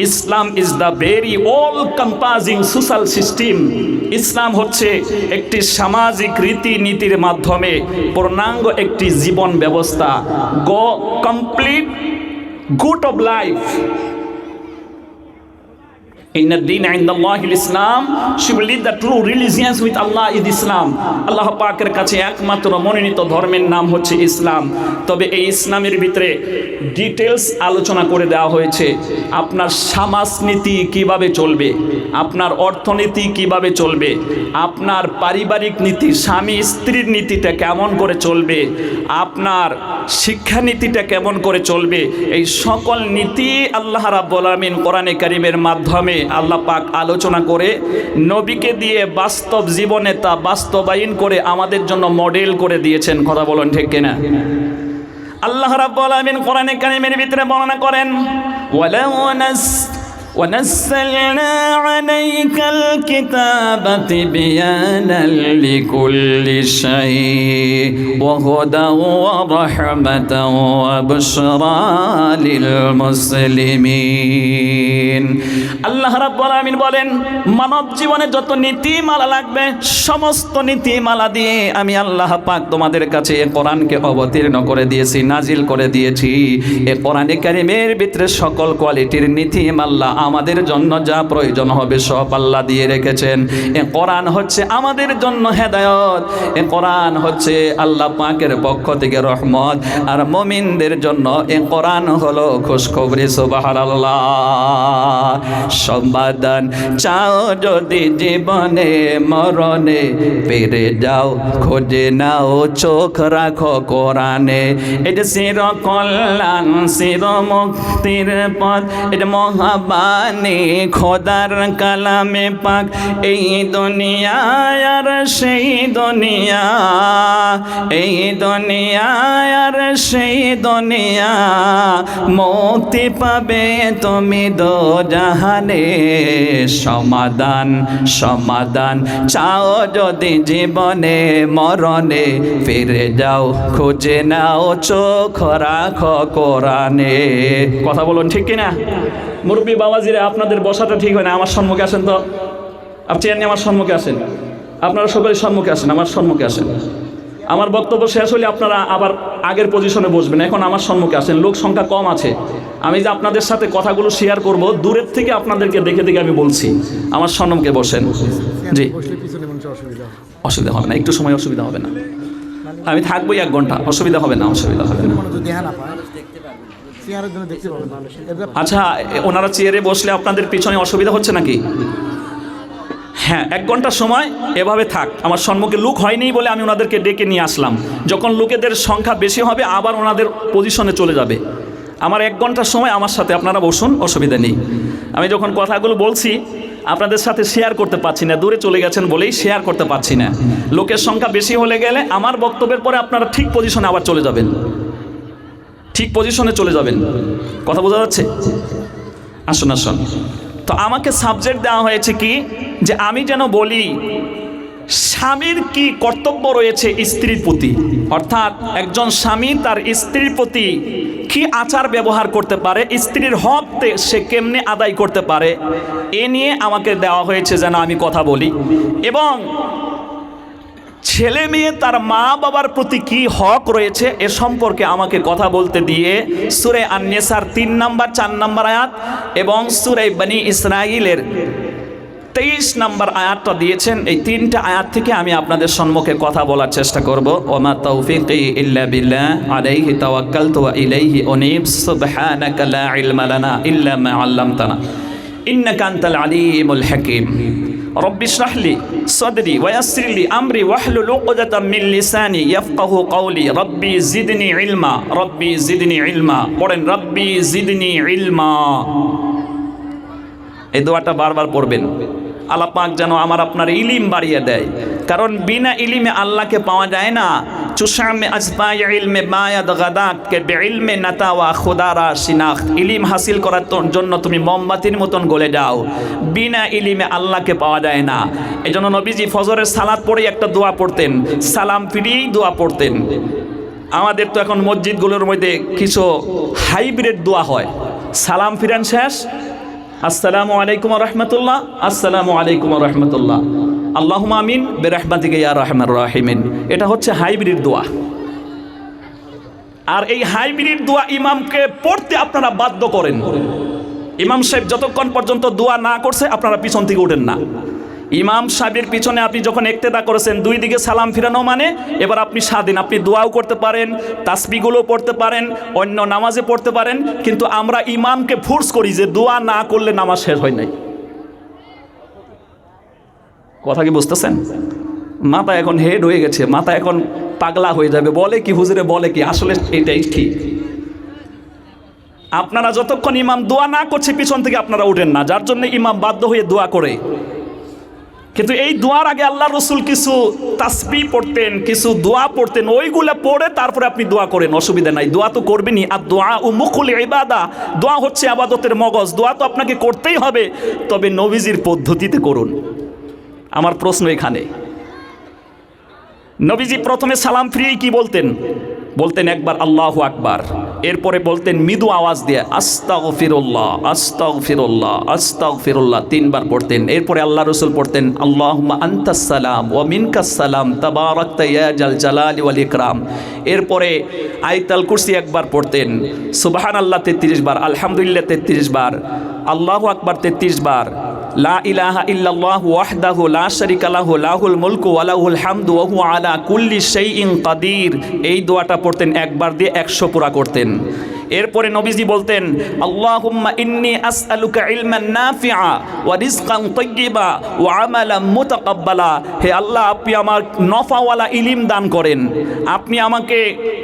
Islam is the very all composing social system. ইসলাম হচ্ছে একটি সামাজিক রীতিনীতির মাধ্যমে পূর্ণাঙ্গ একটি জীবন ব্যবস্থা, complete good of life. In the deen عند الله الإسلام, she will lead the true religions with Allah is Islam. আল্লাহ পাকের কাছে একমাত্র মনোনীত ধর্মের নাম হচ্ছে ইসলাম। তবে এই ইসলামের ভিতরে ডিটেলস আলোচনা করে দেওয়া হয়েছে। আপনার সমাজনীতি কিভাবে চলবে, আপনার অর্থনীতি কিভাবে চলবে, আপনার পারিবারিক নীতি, স্বামী স্ত্রীর নীতিটা কেমন করে চলবে, আপনার শিক্ষানীতিটা কেমন করে চলবে, এই সকল নীতি আল্লাহ রাব্বুল আলামিন কোরআনে কারীমের মাধ্যমে আল্লাহ পাক আলোচনা করে নবীকে দিয়ে বাস্তব জীবনে তা বাস্তবায়ন করে আমাদের জন্য মডেল করে দিয়েছেন। কথা বলেন ঠিক কিনা? আল্লাহ রাব্বুল আলামিন কোরআনে কারীমের ভিতরে বর্ণনা করেন, ونزلنا عليك الكتاب تبيانا لكل شيء وهدى ورحمة وبشرى للمسلمين। আল্লাহ রাব্বুল আলামিন বলেন, মানব জীবনে যত নীতিমালা লাগবে সমস্ত নীতিমালা দিয়ে আমি আল্লাহ পাক তোমাদের কাছে এই কোরআনকে অবতীর্ণ করে দিয়েছি, নাজিল করে দিয়েছি। এই কোরআনে কারীমের ভিতরে সকল কোয়ালিটির নীতিমালা আমাদের জন্য যা প্রয়োজন হবে সব আল্লাহ দিয়ে রেখেছেন। এ কোরআন হচ্ছে আমাদের জন্য হেদায়েত, এ কোরআন হচ্ছে আল্লাহ পাকের পক্ষ থেকে রহমত, আর মুমিনদের জন্য এ কোরআন হলো খুশখবরি। সুবহানাল্লাহ। সমাধান চাও যদি জীবনে মরণে, পেরে যাও খোঁজে নাও চোখ রাখো কোরআনে। এটা চির কল্যাণ চির মুক্তির পথ, এটা মহাবাণী খোদার কালামে পাক। এই দুনিয়া আর সেই দুনিয়া, এই দুনিয়া আর সেই দুনিয়া, মুক্তি পাবে তুমি দোজাহানে। সমাধান সমাধান চাও যদি জীবনে মরণে, ফিরে যাও খুঁজে নাও চোখ রাখো কোরআনে। কথা বলুন ঠিক কিনা? মুরব্বী বাবাজিরা, আপনাদের বসাটা ঠিক হয় না। আমার সম্মুখে আসেন তো, আপনি চেয়ার নিয়ে আমার সম্মুখে আসেন। আপনারা সকলে সম্মুখে আসেন, আমার সম্মুখে আসেন। আমার বক্তব্য শেষ হলে আপনারা আবার আগের পজিশনে বসবেন। এখন আমার সম্মুখে আসেন, লোক সংখ্যা কম আছে। আমি যে আপনাদের সাথে কথাগুলো শেয়ার করব, দূরের থেকে আপনাদেরকে দেখে দেখে আমি বলছি। আমার সম্মুখে বসেন। জি, অসুবিধা হবে না, একটু সময় অসুবিধা হবে না। আমি থাকবোই 1 ঘন্টা, অসুবিধা হবে না, অসুবিধা হবে না। আচ্ছা, ওনারা চেয়ারে বসলে আপনাদের পিছনে অসুবিধা হচ্ছে নাকি? হ্যাঁ, 1 ঘন্টার সময় এভাবে থাক। আমার সম্মুখে লোক হয়নি বলে আমি ওনাদেরকে ডেকে নিয়ে আসলাম। যখন লোকেদের সংখ্যা বেশি হবে আবার ওনাদের পজিশনে চলে যাবে। আমার 1 ঘন্টার সময় আমার সাথে আপনারা বসুন, অসুবিধা নেই। আমি যখন কথাগুলো বলছি আপনাদের সাথে শেয়ার করতে পারছি না, দূরে চলে গেছেন বলেই শেয়ার করতে পারছি না। লোকের সংখ্যা বেশি হলে গেলে আমার বক্তব্যের পরে আপনারা ঠিক পজিশনে আবার চলে যাবেন, ঠিক পজিশনে চলে যাবেন। কথা বোঝা যাচ্ছে? আসুন আসুন। তো আমাকে সাবজেক্ট দেওয়া হয়েছে কি, যে আমি যেন বলি স্বামীর কি কর্তব্য রয়েছে স্ত্রীর প্রতি, অর্থাৎ একজন স্বামী তার স্ত্রীর প্রতি কি আচার ব্যবহার করতে পারে, স্ত্রীর হক সে কেমনে আদায় করতে পারে, এ নিয়ে আমাকে দেওয়া হয়েছে যেন আমি কথা বলি। এবং ছেলে মেয়ে তার মা বাবার প্রতি কি হক রয়েছে এ সম্পর্কে আমাকে কথা বলতে দিয়ে সূরা আন-নিসার 3 নম্বর 4 নম্বর আয়াত এবং সূরা বনী ইসরাঈলের 23 নম্বর আয়াতটা দিয়েছেন। এই 3টা আয়াত থেকে আমি আপনাদের সম্মুখে কথা বলার চেষ্টা করব। ওমা তাওফীকি ইল্লা বিল্লাহ আলাইহি তাওয়াক্কালতু ওয়া ইলাইহি উনীব সুবহানাকা লা ইলমা লানা ইল্লা মা আল্লামতানা ইন্নাকা আনতাল আলীমুল হাকীম। রব্বি ইশরাহ লি সাদরি ওয়া ইয়াসসির লি আমরি ওয়াহলুল উকদাতাম মিন লিসানি ইয়াফকাহু কওলি রব্বি জিদনি ইলমা, রব্বি জিদনি ইলমা। পড়েন, রব্বি জিদনি ইলমা। এই দোয়াটা বারবার পড়বেন। আল্লাহ পাক যেন আমার আপনার ইলিম বাড়িয়ে দেয়, কারণ বিনা ইলিমে আল্লাহকে পাওয়া যায় না। চুশামে আজফাই ইলমে মায়াদ গাদাত কে বিইলমে নাতাওয়া খুদারা শিনাখত। ইলিম হাসিল করার জন্য তুমি মোমবাতির মতন গলে যাও, বিনা ইলিমে আল্লাহকে পাওয়া যায় না। এই জন্য নবীজি ফজরের সালাত পড়েই একটা দোয়া পড়তেন, সালাম ফিরিয়েই দোয়া পড়তেন। আমাদের তো এখন মসজিদগুলোর মধ্যে কিছু হাইব্রিড দোয়া হয়, সালাম ফিরান শেষ আসসালামু আলাইকুম ওয়া রাহমাতুল্লাহ, আসসালামু আলাইকুম ওয়া রাহমাতুল্লাহ, আল্লাহুম্মা আমিন বিরহমাতিকা ইয়া আরহামার রাহিমিন। এটা হচ্ছে হাইব্রিড দোয়া। আর এই হাইব্রিড দোয়া ইমামকে পড়তে আপনারা বাধ্য করেন। ইমাম সাহেব যতক্ষণ পর্যন্ত দোয়া না করছে আপনারা পিছন থেকে ওঠেন না। ইমাম সাহেবের পিছনে আপনি যখন ইক্তেদা করেছেন, দুই দিকে সালাম ফিরানো মানে এবার আপনি স্বাধীন, আপনি দোয়াও করতে পারেন, তাসবিহগুলো পড়তে পারেন, অন্য নামাজে পড়তে পারেন। কিন্তু আমরা ইমামকে ফোর্স করি যে দোয়া না করলে নামাজ শেষ হয় নাই। কথা কি বুঝতেছেন? মাথা এখন হেড হয়ে গেছে, মাথা এখন পাগলা হয়ে যাবে। বলে কি হুজুরে, বলে কি, আসলে এটাই ঠিক। আপনারা যতক্ষণ ইমাম দোয়া না করছে পিছন থেকে আপনারা উঠেন না, যার জন্য ইমাম বাধ্য হয়ে দোয়া করে। কিন্তু এই দোয়ার আগে আল্লাহ রসুল কিছু তাসবিহ পড়তেন, কিছু দোয়া পড়তেন, ওইগুলো পড়ে তারপরে আপনি দোয়া করেন, অসুবিধা নাই। দোয়া তো করবেনই। আর দোয়া ও মুকুল ইবাদা, দোয়া হচ্ছে আবাদতের মগজ। দোয়া তো আপনাকে করতেই হবে, তবে নবীজির পদ্ধতিতে করুন। আমার প্রশ্ন এখানে, নবীজি প্রথমে সালাম ফিরিয়ে কি বলতেন? বলতেন একবার আল্লাহু আকবার, এরপরে বলতেন মৃদু আওয়াজ দিয়ে আস্তাগফিরুল্লাহ আস্তাগফিরুল্লাহ আস্তাগফিরুল্লাহ, তিনবার পড়তেন। এরপরে আল্লাহ রাসূল পড়তেন আল্লাহুম্মা আনতাস সালাম ওয়া মিনকাস সালাম তাবারাকতা ইয়া জাল জালালি ওয়াল ইকরাম। এরপরে আয়াতুল কুরসি একবার পড়তেন, সুবহানাল্লাহ 33 বার, আলহামদুলিল্লাহ 33 বার, আল্লাহু আকবার 33 বার, লা ইলাহা ইল্লাল্লাহু ওয়াহদাহু লা শারীকা লাহু লাহুল মুলকু ওয়া লাহুল হামদু ওয়া হুয়া আলা কুল্লি শাইইন কাদির। এই দোয়াটা পড়তেন, একবার দিয়ে 100 পুরা করতেন। এরপরে নবীজি বলতেন আল্লাহুম্মা ইন্নী আসআলুকা ইলমান নাফিআ ওয়া রিজকান তাইয়্যিবা ওয়া আমালান মুতাকাব্বালা। হে আল্লাহ, আপনি আমার নফাওয়ালা ইলম দান করেন, আপনি আমাকে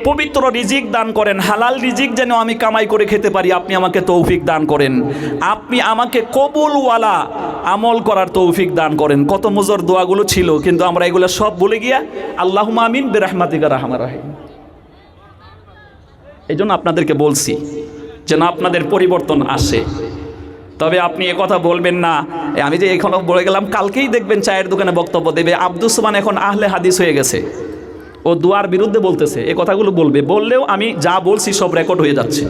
পবিত্র রিজিক দান করেন, হালাল রিজিক যেন আমি কামাই করে খেতে পারি, আপনি আমাকে তৌফিক দান করেন, আপনি আমাকে কবুলওয়ালা আমল করার তৌফিক দান করেন। কত মুজর দোয়াগুলো ছিল, কিন্তু আমরা এগুলো সব ভুলে গিয়া আল্লাহুম্মা আমিন বিরহমাতিকা রাহমার রাহিম। এই জন্য আপনাদেরকে বলছি যেন আপনাদের পরিবর্তন আসে। তবে আপনি কথা বলবেন না, আমি যে এখনো বলে গেলাম, কালকেই দেখবেন চায়ের দোকানে বক্তব্য দেবে আব্দুস সুবহান এখন আহলে হাদিস হয়ে গেছে, ও দুয়ার বিরুদ্ধে বলতেছে, এই কথাগুলো বলবে। বললেও আমি যা বলছি সব রেকর্ড হয়ে যাচ্ছে।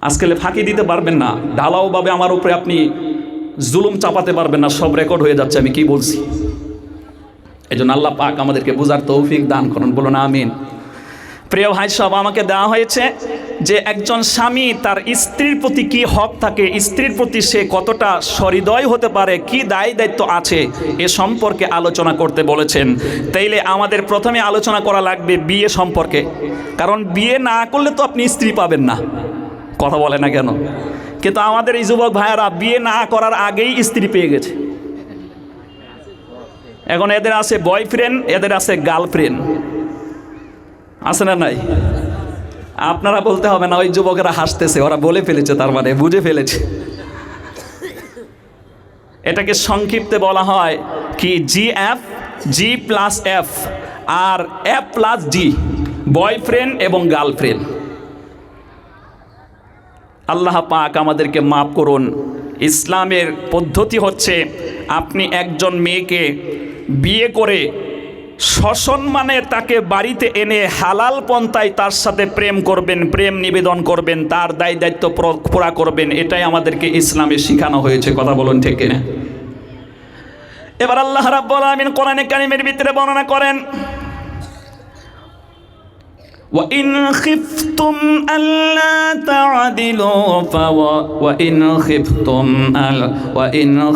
আজকাল ফাঁকি দিতে পারবেন না, ঢালাওভাবে আমার উপরে আপনি জুলুম চাপাতে পারবেন না, সব রেকর্ড হয়ে যাচ্ছে আমি কি বলছি। এই জন্য আল্লাহ পাক আমাদেরকে বুঝার তৌফিক দান করুন, বলুন আমিন। প্রিয় ভাই সব, আমাকে দেওয়া হয়েছে যে একজন স্বামী তার স্ত্রীর প্রতি কি হক থাকে, স্ত্রীর প্রতি সে কতটা সহৃদয় হতে পারে, কি দায় দায়িত্ব আছে, এ সম্পর্কে আলোচনা করতে বলেছেন। তাইলে আমাদের প্রথমে আলোচনা করা লাগবে বিয়ে সম্পর্কে, কারণ বিয়ে না করলে তো আপনি স্ত্রী পাবেন না। কথা বলে না কেন? কিন্তু আমাদের এই যুবক ভাইয়েরা বিয়ে না করার আগেই স্ত্রী পেয়ে গেছে। এখন এদের আছে বয়ফ্রেন্ড, এদের আছে গার্লফ্রেন্ড, আছে না নাই? আপনারা বলতে হবে না, ওই যুবকেরা হাসতেছে, ওরা বলে ফেলেছে, তার মানে বুঝে ফেলেছে। এটাকে সংক্ষিপ্তে বলা হয় কি GF, G+F আর F+G, বয়ফ্রেন্ড এবং গার্লফ্রেন্ড। আল্লাহ পাক আমাদেরকে মাফ করুন। ইসলামের পদ্ধতি হচ্ছে আপনি একজন মেয়েকে বিয়ে করে সসম্মানে তাকে বাড়িতে এনে হালাল পন্থায় তার সাথে প্রেম করবেন, প্রেম নিবেদন করবেন, তার দায় দায়িত্ব পুরা করবেন। এটাই আমাদেরকে ইসলামে শেখানো হয়েছে। কথা বলুন ঠিক কিনা? এবার আল্লাহ রাব্বুল আলামিন কোরআনে কারীমের ভিতরে বর্ণনা করেন وَإِنْ خِفْتُمْ أَلَّا تَعْدِلُوا وَإِنْ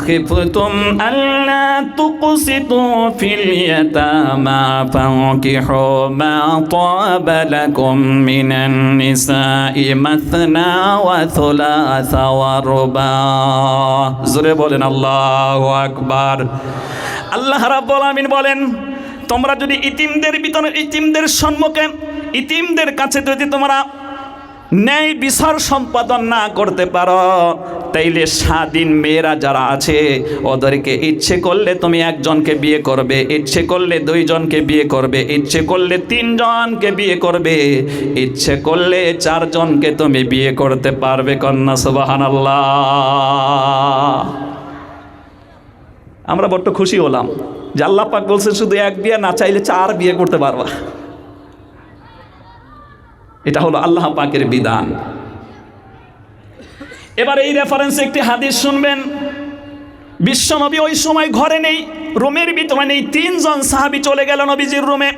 خِفْتُمْ أَلَّا تُقْسِطُوا فِي الْيَتَامَى فَانكِحُوا مَا طَابَ لَكُم مِّنَ النِّسَاءِ مَثْنَى وَثُلَاثَ وَرُبَاعَ। জোরে বলেন আল্লাহু আকবার। আল্লাহ রাব্বুল আলামিন বলেন, তোমরা যদি ইতিমদের সম্মুখে, ইতিমদের কাছে যদি তোমরা ন্যায় বিচার সম্পাদন না করতে পারো, তাইলে স্বাধীন মেয়েরা যারা আছে ওদেরকে ইচ্ছে করলে তুমি একজনকে বিয়ে করবে, ইচ্ছে করলে দুইজনকে বিয়ে করবে, ইচ্ছে করলে তিনজনকে বিয়ে করবে, ইচ্ছে করলে চারজনকে তুমি বিয়ে করতে পারবে। কন্যা সুবহানাল্লাহ। আমরা বড্ড খুশি হলাম যে আল্লাহ পাক বলছেন শুধু এক বিয়ে না, চাইলে 4 বিয়ে করতে পারবা। এটা হলো আল্লাহ পাকের বিধান। এবার এই রেফারেন্সে একটি হাদিস শুনবেন। বিশ্বনবী ওই সময় ঘরে নেই, রুমের ভিতরে নেই। 3 জন সাহাবী চলে গেল নবীজির রুমে।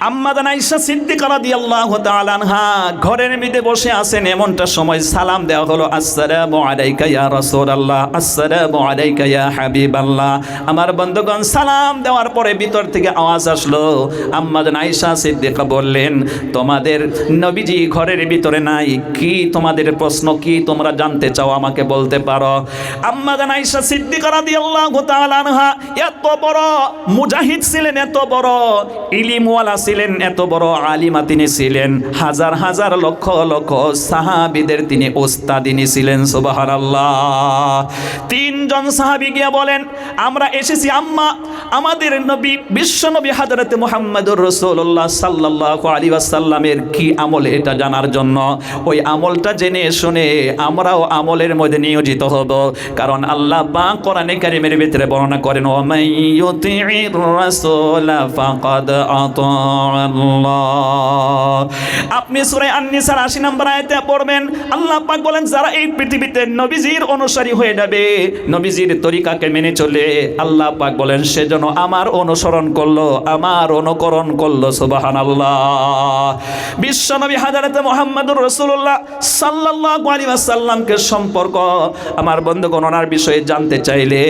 আম্মা জান আয়েশা সিদ্দিকা রাদিয়াল্লাহু তাআলা আনহা ঘরের মধ্যে বসে আছেন। এমনটা সময় সালাম দেওয়া হলো, আসসালামু আলাইকা ইয়া রাসূলুল্লাহ, আসসালামু আলাইকা ইয়া হাবিবাল্লাহ। আমার বন্ধুগণ, সালাম দেওয়ার পরে ভিতর থেকে আওয়াজ আসলো। আম্মা জান আয়েশা সিদ্দিকা বললেন, তোমাদের নবীজি ঘরের ভিতরে নাই, কি তোমাদের প্রশ্ন, কি তোমরা জানতে চাও আমাকে বলতে পারো। আম্মা জান আয়েশা সিদ্দিকা রাদিয়াল্লাহু তাআলা আনহা এত বড় মুজাহিদ ছিলেন, এত বড় ইলমওয়ালা ছিলেন, এত বড় আলিমা তিনি ছিলেন। হাজার হাজার লক্ষ লক্ষ সাহাবীদের তিনি ওস্তাদিনী ছিলেন। সুবহানাল্লাহ। 3 জন সাহাবী গিয়ে বলেন, আমরা এসেছি আম্মা, আমাদের নবী বিশ্বনবী হযরত মুহাম্মদুর রাসূলুল্লাহ সাল্লাল্লাহু আলাইহি ওয়াসাল্লামের কি আমল এটা জানার জন্য। ওই আমলটা জেনে শুনে আমরাও আমলের মধ্যে নিয়োজিত হব। কারণ আল্লাহ পাক কোরআনে কারীমের ভিতরে বর্ণনা করেন, ওয়া মান ইউতি'ir রাসূলা ফাকাদ আতা আল্লাহ। আপনি সূরা আন-নিসার 80 নম্বর আয়াতে পড়বেন, আল্লাহ পাক বলেন, যারা এই পৃথিবীতে নবীজির অনুসারী হয়ে যাবে, নবীজির তরিকাকে মেনে চলে, আল্লাহ পাক বলেন সেজন্য আমার অনুসরণ করলো, আমার অনুকরণ করলো। সুবহানাল্লাহ। বিশ্বনবী হযরত মুহাম্মদুর রাসূলুল্লাহ সাল্লাল্লাহু আলাইহি ওয়াসাল্লামকে সম্পর্ক আমার বন্ধুগণ ওনার বিষয়ে জানতে চাইলে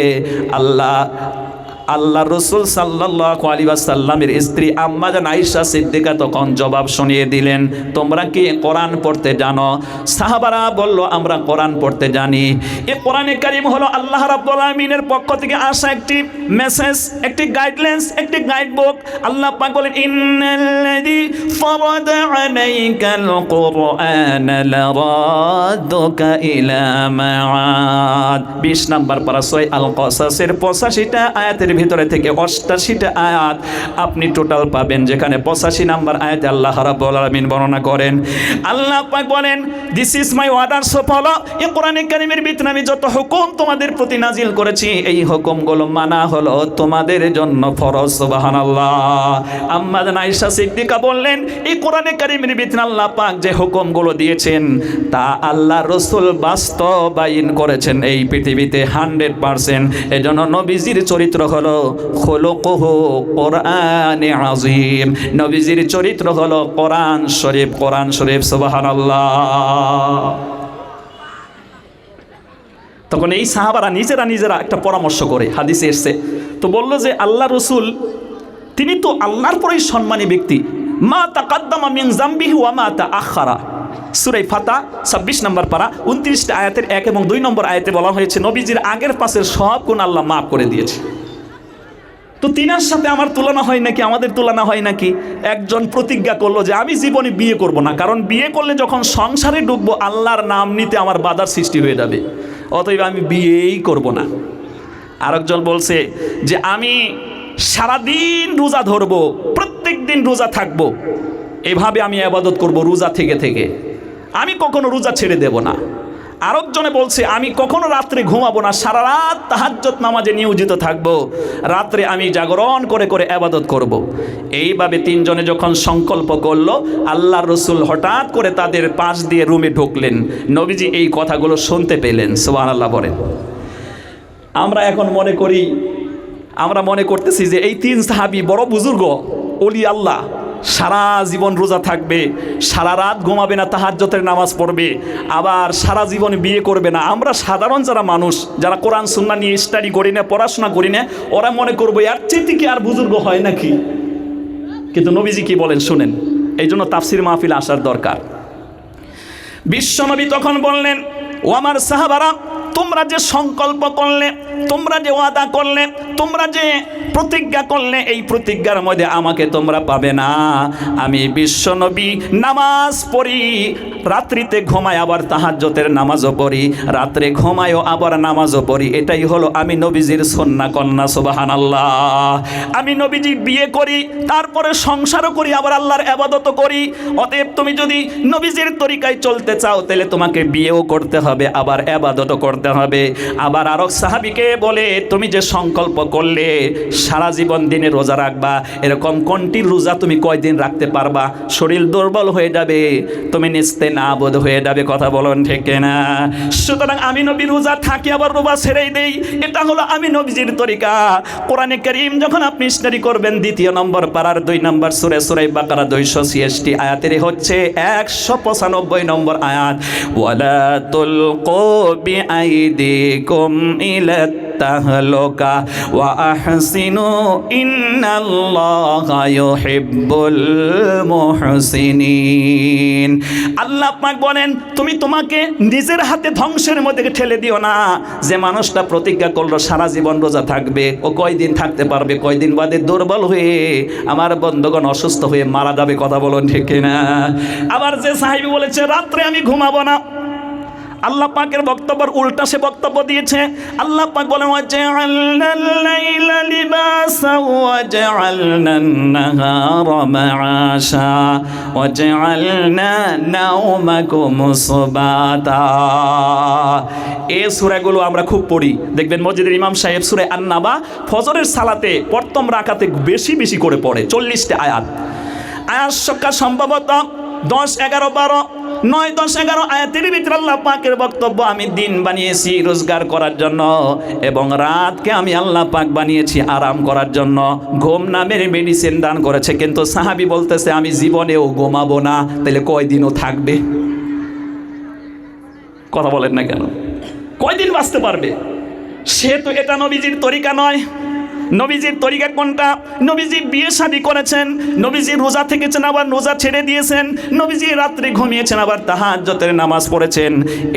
আল্লাহ রসুল সাল্লাল্লাহু আলাইহি ওয়াসাল্লামের স্ত্রী আম্মা জান আয়েশা সিদ্দিকা তখন জবাব শুনিয়ে দিলেন, তোমরা কি কোরআন পড়তে জানো? সাহাবারা বলল, আমরা কোরআন পড়তে জানি। এই কোরআনে কারীম হলো আল্লাহ রাব্বুল আলামিনের পক্ষ থেকে আসা একটি মেসেজ, একটি গাইডলাইন্স, একটি গাইডবুক। আল্লাহ পাক বলেন, ইন্নাল্লাযী ফারাদা আলাইকাল কুরআনা লারাদুকা ইলা মাআদ। 20 নম্বর পারা সূরা আল কসাসের 85টা আয়াতের ভিতরে থেকে 88টা আয়াত আপনি টোটাল পাবেন, যেখানে 85 নম্বর আয়াতে আল্লাহ রাব্বুল আলামিন বর্ণনা করেন। আল্লাহ পাক বলেন, this is my orders follow. এই কোরআনে কারীমের ভিতরে আমি যত হুকুম তোমাদের প্রতি নাজিল করেছি, এই হুকুমগুলো মানা হলো তোমাদের জন্য ফরজ। সুবহানাল্লাহ। আম্মা জান আয়েশা সিদ্দিকা বললেন, এই কোরআনে কারীমের ভিতরে আল্লাহ পাক যে হুকুমগুলো দিয়েছেন তা আল্লাহ রাসূল বাস্তবায়ন করেছেন এই পৃথিবীতে 100%। এজন্য নবীজির চরিত্র হলো খুলুকুহু কোরআনে আযীম। নবীজির চরিত্র হলো কোরআন শরীফ, কোরআন শরীফ। সুবহানাল্লাহ। তখন এই সাহাবারা নিজেরা একটা পরামর্শ করে, হাদিসে এসেছে, তো বলল যে আল্লাহ রসুল তিনি তো আল্লাহর পরেই সম্মানী ব্যক্তি। মা তাকাদ্দামা মিন যামবিহি ওয়া মা তাআখারা। সূরা ফাতা 26 নম্বর পারা 29টা আয়াতের 1 এবং 2 নম্বর আয়াতে বলা হয়েছে নবীজির আগের পাশের সব গুনাহ আল্লাহ মাফ করে দিয়েছে। তো তিনার সাথে আমার তুলনা হয় নাকি, আমাদের তুলনা হয় নাকি? একজন প্রতিজ্ঞা করলো যে আমি জীবনে বিয়ে করব না, কারণ বিয়ে করলে যখন সংসারে ঢুকবো আল্লাহর নাম নিতে আমার বাধার সৃষ্টি হয়ে যাবে, অতএব আমি বিয়েই করব না। আরেকজন বলছে যে আমি সারাদিন রোজা ধরবো, প্রত্যেক দিন রোজা থাকবো, এভাবে আমি ইবাদত করব রোজা থেকে থেকে, আমি কখনো রোজা ছেড়ে দেব না। আরেকজনে বলছে আমি কখনো রাত্রে ঘুমাবো না, সারা রাত তাহাজ্জুদ নামাজে নিয়োজিত থাকবো, রাত্রে আমি জাগরণ করে করে ইবাদত করব। এইভাবে 3 জনে যখন সংকল্প করলো, আল্লাহর রাসূল হঠাৎ করে তাদের পাশ দিয়ে রুমে ঢুকলেন। নবীজি এই কথাগুলো শুনতে পেলেন। সুবহানাল্লাহ বলেন। আমরা এখন আমরা মনে করতেছি যে এই 3 সাহাবী বড় বুজুর্গ, ওলি আল্লাহ, সারা জীবন রোজা থাকবে, সারা রাত ঘুমাবে না, তাহাজ্জুদের নামাজ পড়বে, আবার সারা জীবন বিয়ে করবে না। আমরা সাধারণ যারা মানুষ, যারা কোরআন সুন্নাহ নিয়ে স্টাডি করি না, পড়াশোনা করি না, ওরা মনে করবো এর চেয়ে কি আর বুজুর্গ হয় নাকি? কিন্তু নবীজি কি বলেন শুনেন। এই জন্য তাফসির মাহফিল আসার দরকার। বিশ্বনবী তখন বললেন, ও আমার সাহাবারা, তোমরা যে সংকল্প করলে, তোমরা যে ওয়াদা করলে, তোমরা যে প্রতিজ্ঞা করলে, এই প্রতিজ্ঞার মধ্যে আমাকে তোমরা পাবে না। আমি বিশ্বনবী নামাজ পড়ি, রাত্রিতে ঘুমাই আবার তাহাজ্জুদের নামাজও পড়ি, রাত্রে ঘুমায়ও আবার নামাজও পড়ি। এটাই হলো আমি নবীজির সুন্নাহ কন্যা। সুবহানাল্লাহ। আমি নবীজি বিয়ে করি, তারপরে সংসারও করি, আবার আল্লাহর ইবাদতও করি। অতএব তুমি যদি নবীজির তরিকায় চলতে চাও, তাহলে তোমাকে বিয়েও করতে হবে, আবার ইবাদতও করতে হবে। আবার আরেক সাহাবীকে বলে তুমি যে সংকল্প করলে সারা জীবন দিনে রোজা রাখবা, এরকম কোনটি রোজা তুমি কয়দিন রাখতে পারবা? শরীর দুর্বল হয়ে যাবে, তুমি নিস্তে না বোধ হয়ে যাবে। কথা বলুন ঠিক না? সুতরাং আমি নবী রোজা থাকি আবার রোজা ছেড়েই দেই, এটা হলো আমি নবীজির তরিকা। কোরআনে কারীম যখন আপনি স্টাডি করবেন 2 নম্বর পারার 2 নম্বর সূরা বাকারা 286 আয়াতের হচ্ছে 195 নম্বর আয়াত, ওয়ালা তুলকু বিআইদিকুম ইলাত তাহলুকা ওয়া আহসিনু ইন্নাল্লাহা ইউহিব্বুল মুহসিনিন। আল্লাহ পাক বলেন তুমি তোমাকে নিজের হাতে ধ্বংসের মধ্যে ঠেলে দিও না। যে মানুষটা প্রতিজ্ঞা করলো সারা জীবন রোজা থাকবে, ও কয়দিন থাকতে পারবে? কয়দিন বাদে দুর্বল হয়ে আমার বন্ধুগণ অসুস্থ হয়ে মারা যাবে। কথা বলুন ঠিক না? আবার যে সাহাবী বলেছে রাত্রে আমি ঘুমাবো না, আল্লাহ পাকের বক্তব্যের উল্টা সে বক্তব্য দিয়েছে। আল্লাহ পাক বলেন ওয়াজআলনাল লাইলা লিবাসা ওয়াজআলনান নাহারা মাআশা ওয়াজআলনা নাওমাকুম সুবাতা। এই সূরাগুলো আমরা খুব পড়ি, দেখবেন মসজিদের ইমাম সাহেব সূরা আন-নাবা ফজরের সালাতে প্রথম রাকাতে বেশি বেশি করে পড়ে। 40টা আয়াত সংখ্যা সম্ভবত 10, 11, 12, 9, 10, 11 আয়াতের ভিতরে আল্লাহ পাকের বক্তব্য, আমি দিন বানিয়েছি রোজগার করার জন্য এবং রাতকে আমি আল্লাহ পাক বানিয়েছি আরাম করার জন্য। ঘুম নামের মেডিসিন দান করেছে, কিন্তু সাহাবী বলতেছে আমি জীবনেও ঘুমাবো না। তাহলে কয়দিনও থাকবে? কথা বলেন না কেন? কয়দিন বাঁচতে পারবে? সে তো এটা নবীজির তরিকা নয়। নবীজির তরিকা কোনটা? নবীজি বিয়ে শাদী করেছেন, নবীজি রোজা থেকেছেন আবার রোজা ছেড়ে দিয়েছেন, নবীজি রাত্রে ঘুমিয়েছেন আবার তাহাজ্জুদের নামাজ পড়েছেন।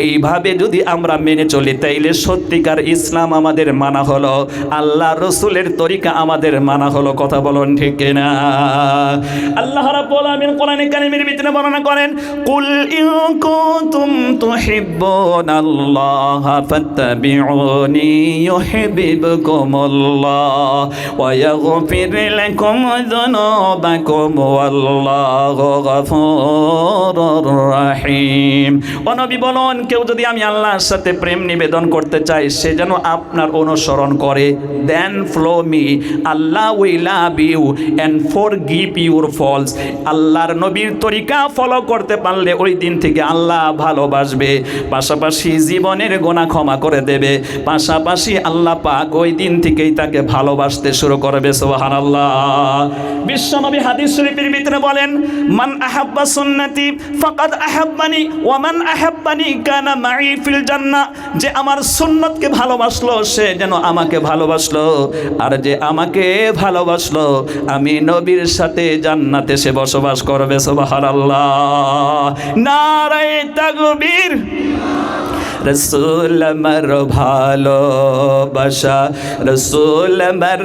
এইভাবে যদি আমরা মেনে চলি তাইলে সত্যিকার ইসলাম আমাদের মানা হলো, আল্লাহ রসুলের তরিকা আমাদের মানা হলো। কথা বলুন ঠিক কিনা? আল্লাহ রাব্বুল আলামিন কোরআনে কারীমের ভিতরে বর্ণনা করেন, কুল ইন কুনতুম তুহিব্বুনাল্লাহা ফাত্তাবিউনি ইউহিব্বুকুমুল্লাহ ويغفر لكم ذنوبكم والله غفور رحيم। ও নবী বলুন, কেউ যদি আমি আল্লাহর সাথে প্রেম নিবেদন করতে চাই সে যেন আপনার অনুসরণ করে। Then follow me, Allah will love you and forgive your faults. আল্লাহর নবীর তরিকা ফলো করতে পারলে ওই দিন থেকে আল্লাহ ভালোবাসবে, পাশাপাশি জীবনের গুনাহ ক্ষমা করে দেবে, পাশাপাশি আল্লাহ পাক ওই দিন থেকেই তাকে ভালোবাসতে শুরু করবে। সুবহানাল্লাহ। বিশ্বনবী হাদিস শরীফের ভিতরে বলেন, মান আহাব্বা সুন্নতি ফাকাদ আহাব্বানি ওয়া মান আহাব্বানি কানা মাই ফিল জান্নাহ। যে আমার সুন্নতকে ভালোবাসলো সে যেন আমাকে ভালোবাসলো, আর যে আমাকে ভালোবাসলো আমি নবীর সাথে জান্নাতে সে বসবাস করবে। সুবহানাল্লাহ। নারায়ে তাকবীর। রসুল আমার ভালোবাসা, রসুল আমার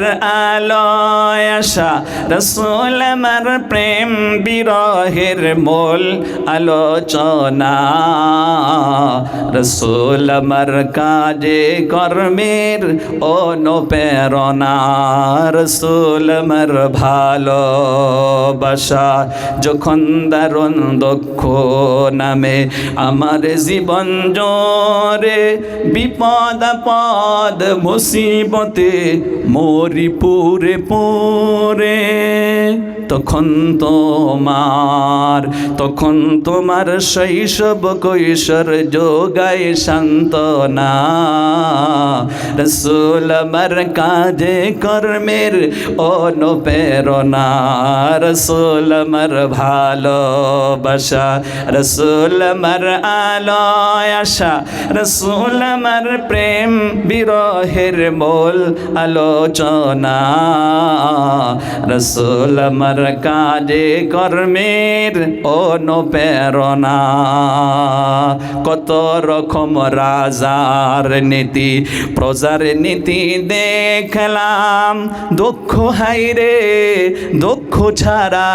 আলোয় আসা, রসুল আমার প্রেম বিরহের মূল আলোচনা, রসুল আমার কাজে কর্মের অনুপ্রেরণা, রসুল আমার ভালোবাসা যখন দারুণ দুঃখ নামে আমার জীবন রে বিপদ আপদ মুসিবতে মরি পুরে পুরে, তখন তোমার শৈশব কৈশোর যোগায় সান্ত্বনা, রসুল আমার কাজে কর্মের অনুপ্রেরণা, রসুল আমার ভালোবাসা, রসুল আমার আলোয় আসা, রসুল আমার প্রেম বিরহের মূল আলোচনা, রসুল আমার কাজে কর্মের অনুপ্রেরণা। কত রকম রাজার নীতি প্রজার নীতি দেখলাম, দুঃখ হাইরে দুঃখ ছাড়া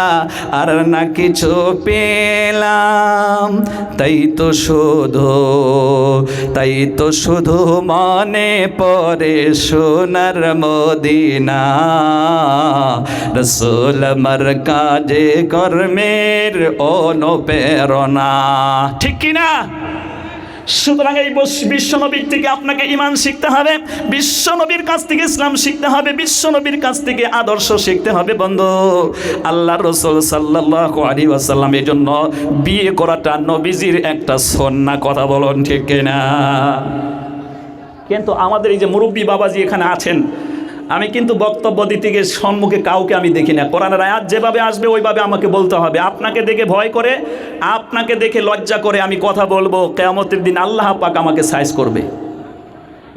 আর না কিছু পেলাম, তাই তো শুধু মনে পড়ে সোনার মদিনা, রসুল আমার কাজে কর্মের অনুপ্রেরণা। ঠিক কিনা? সুতরাং এই বিশ্বনবীর থেকে আপনাকে ঈমান শিখতে হবে, বিশ্বনবীর কাছ থেকে ইসলাম শিখতে হবে, বিশ্বনবীর কাছ থেকে আদর্শ শিখতে হবে বন্ধু। আল্লাহর রাসূল সাল্লাল্লাহু আলাইহি ওয়াসাল্লাম এই জন্য বিয়ে করাটা নবীজির একটা সুন্নাহ, কথা বলুন ঠিক কিনা? কিন্তু আমাদের এই যে মুরব্বী বাবাজি এখানে আছেন, আমি কিন্তু বক্তব্য দিতে গিয়ে সম্মুখে কাউকে আমি দেখি না। কোরআনের আয়াত যেভাবে আসবে ওইভাবে আমাকে বলতে হবে। আপনাকে দেখে ভয় করে, আপনাকে দেখে লজ্জা করে আমি কথা বলবো, কিয়ামতের দিন আল্লাহ পাক আমাকে সাইজ করবে।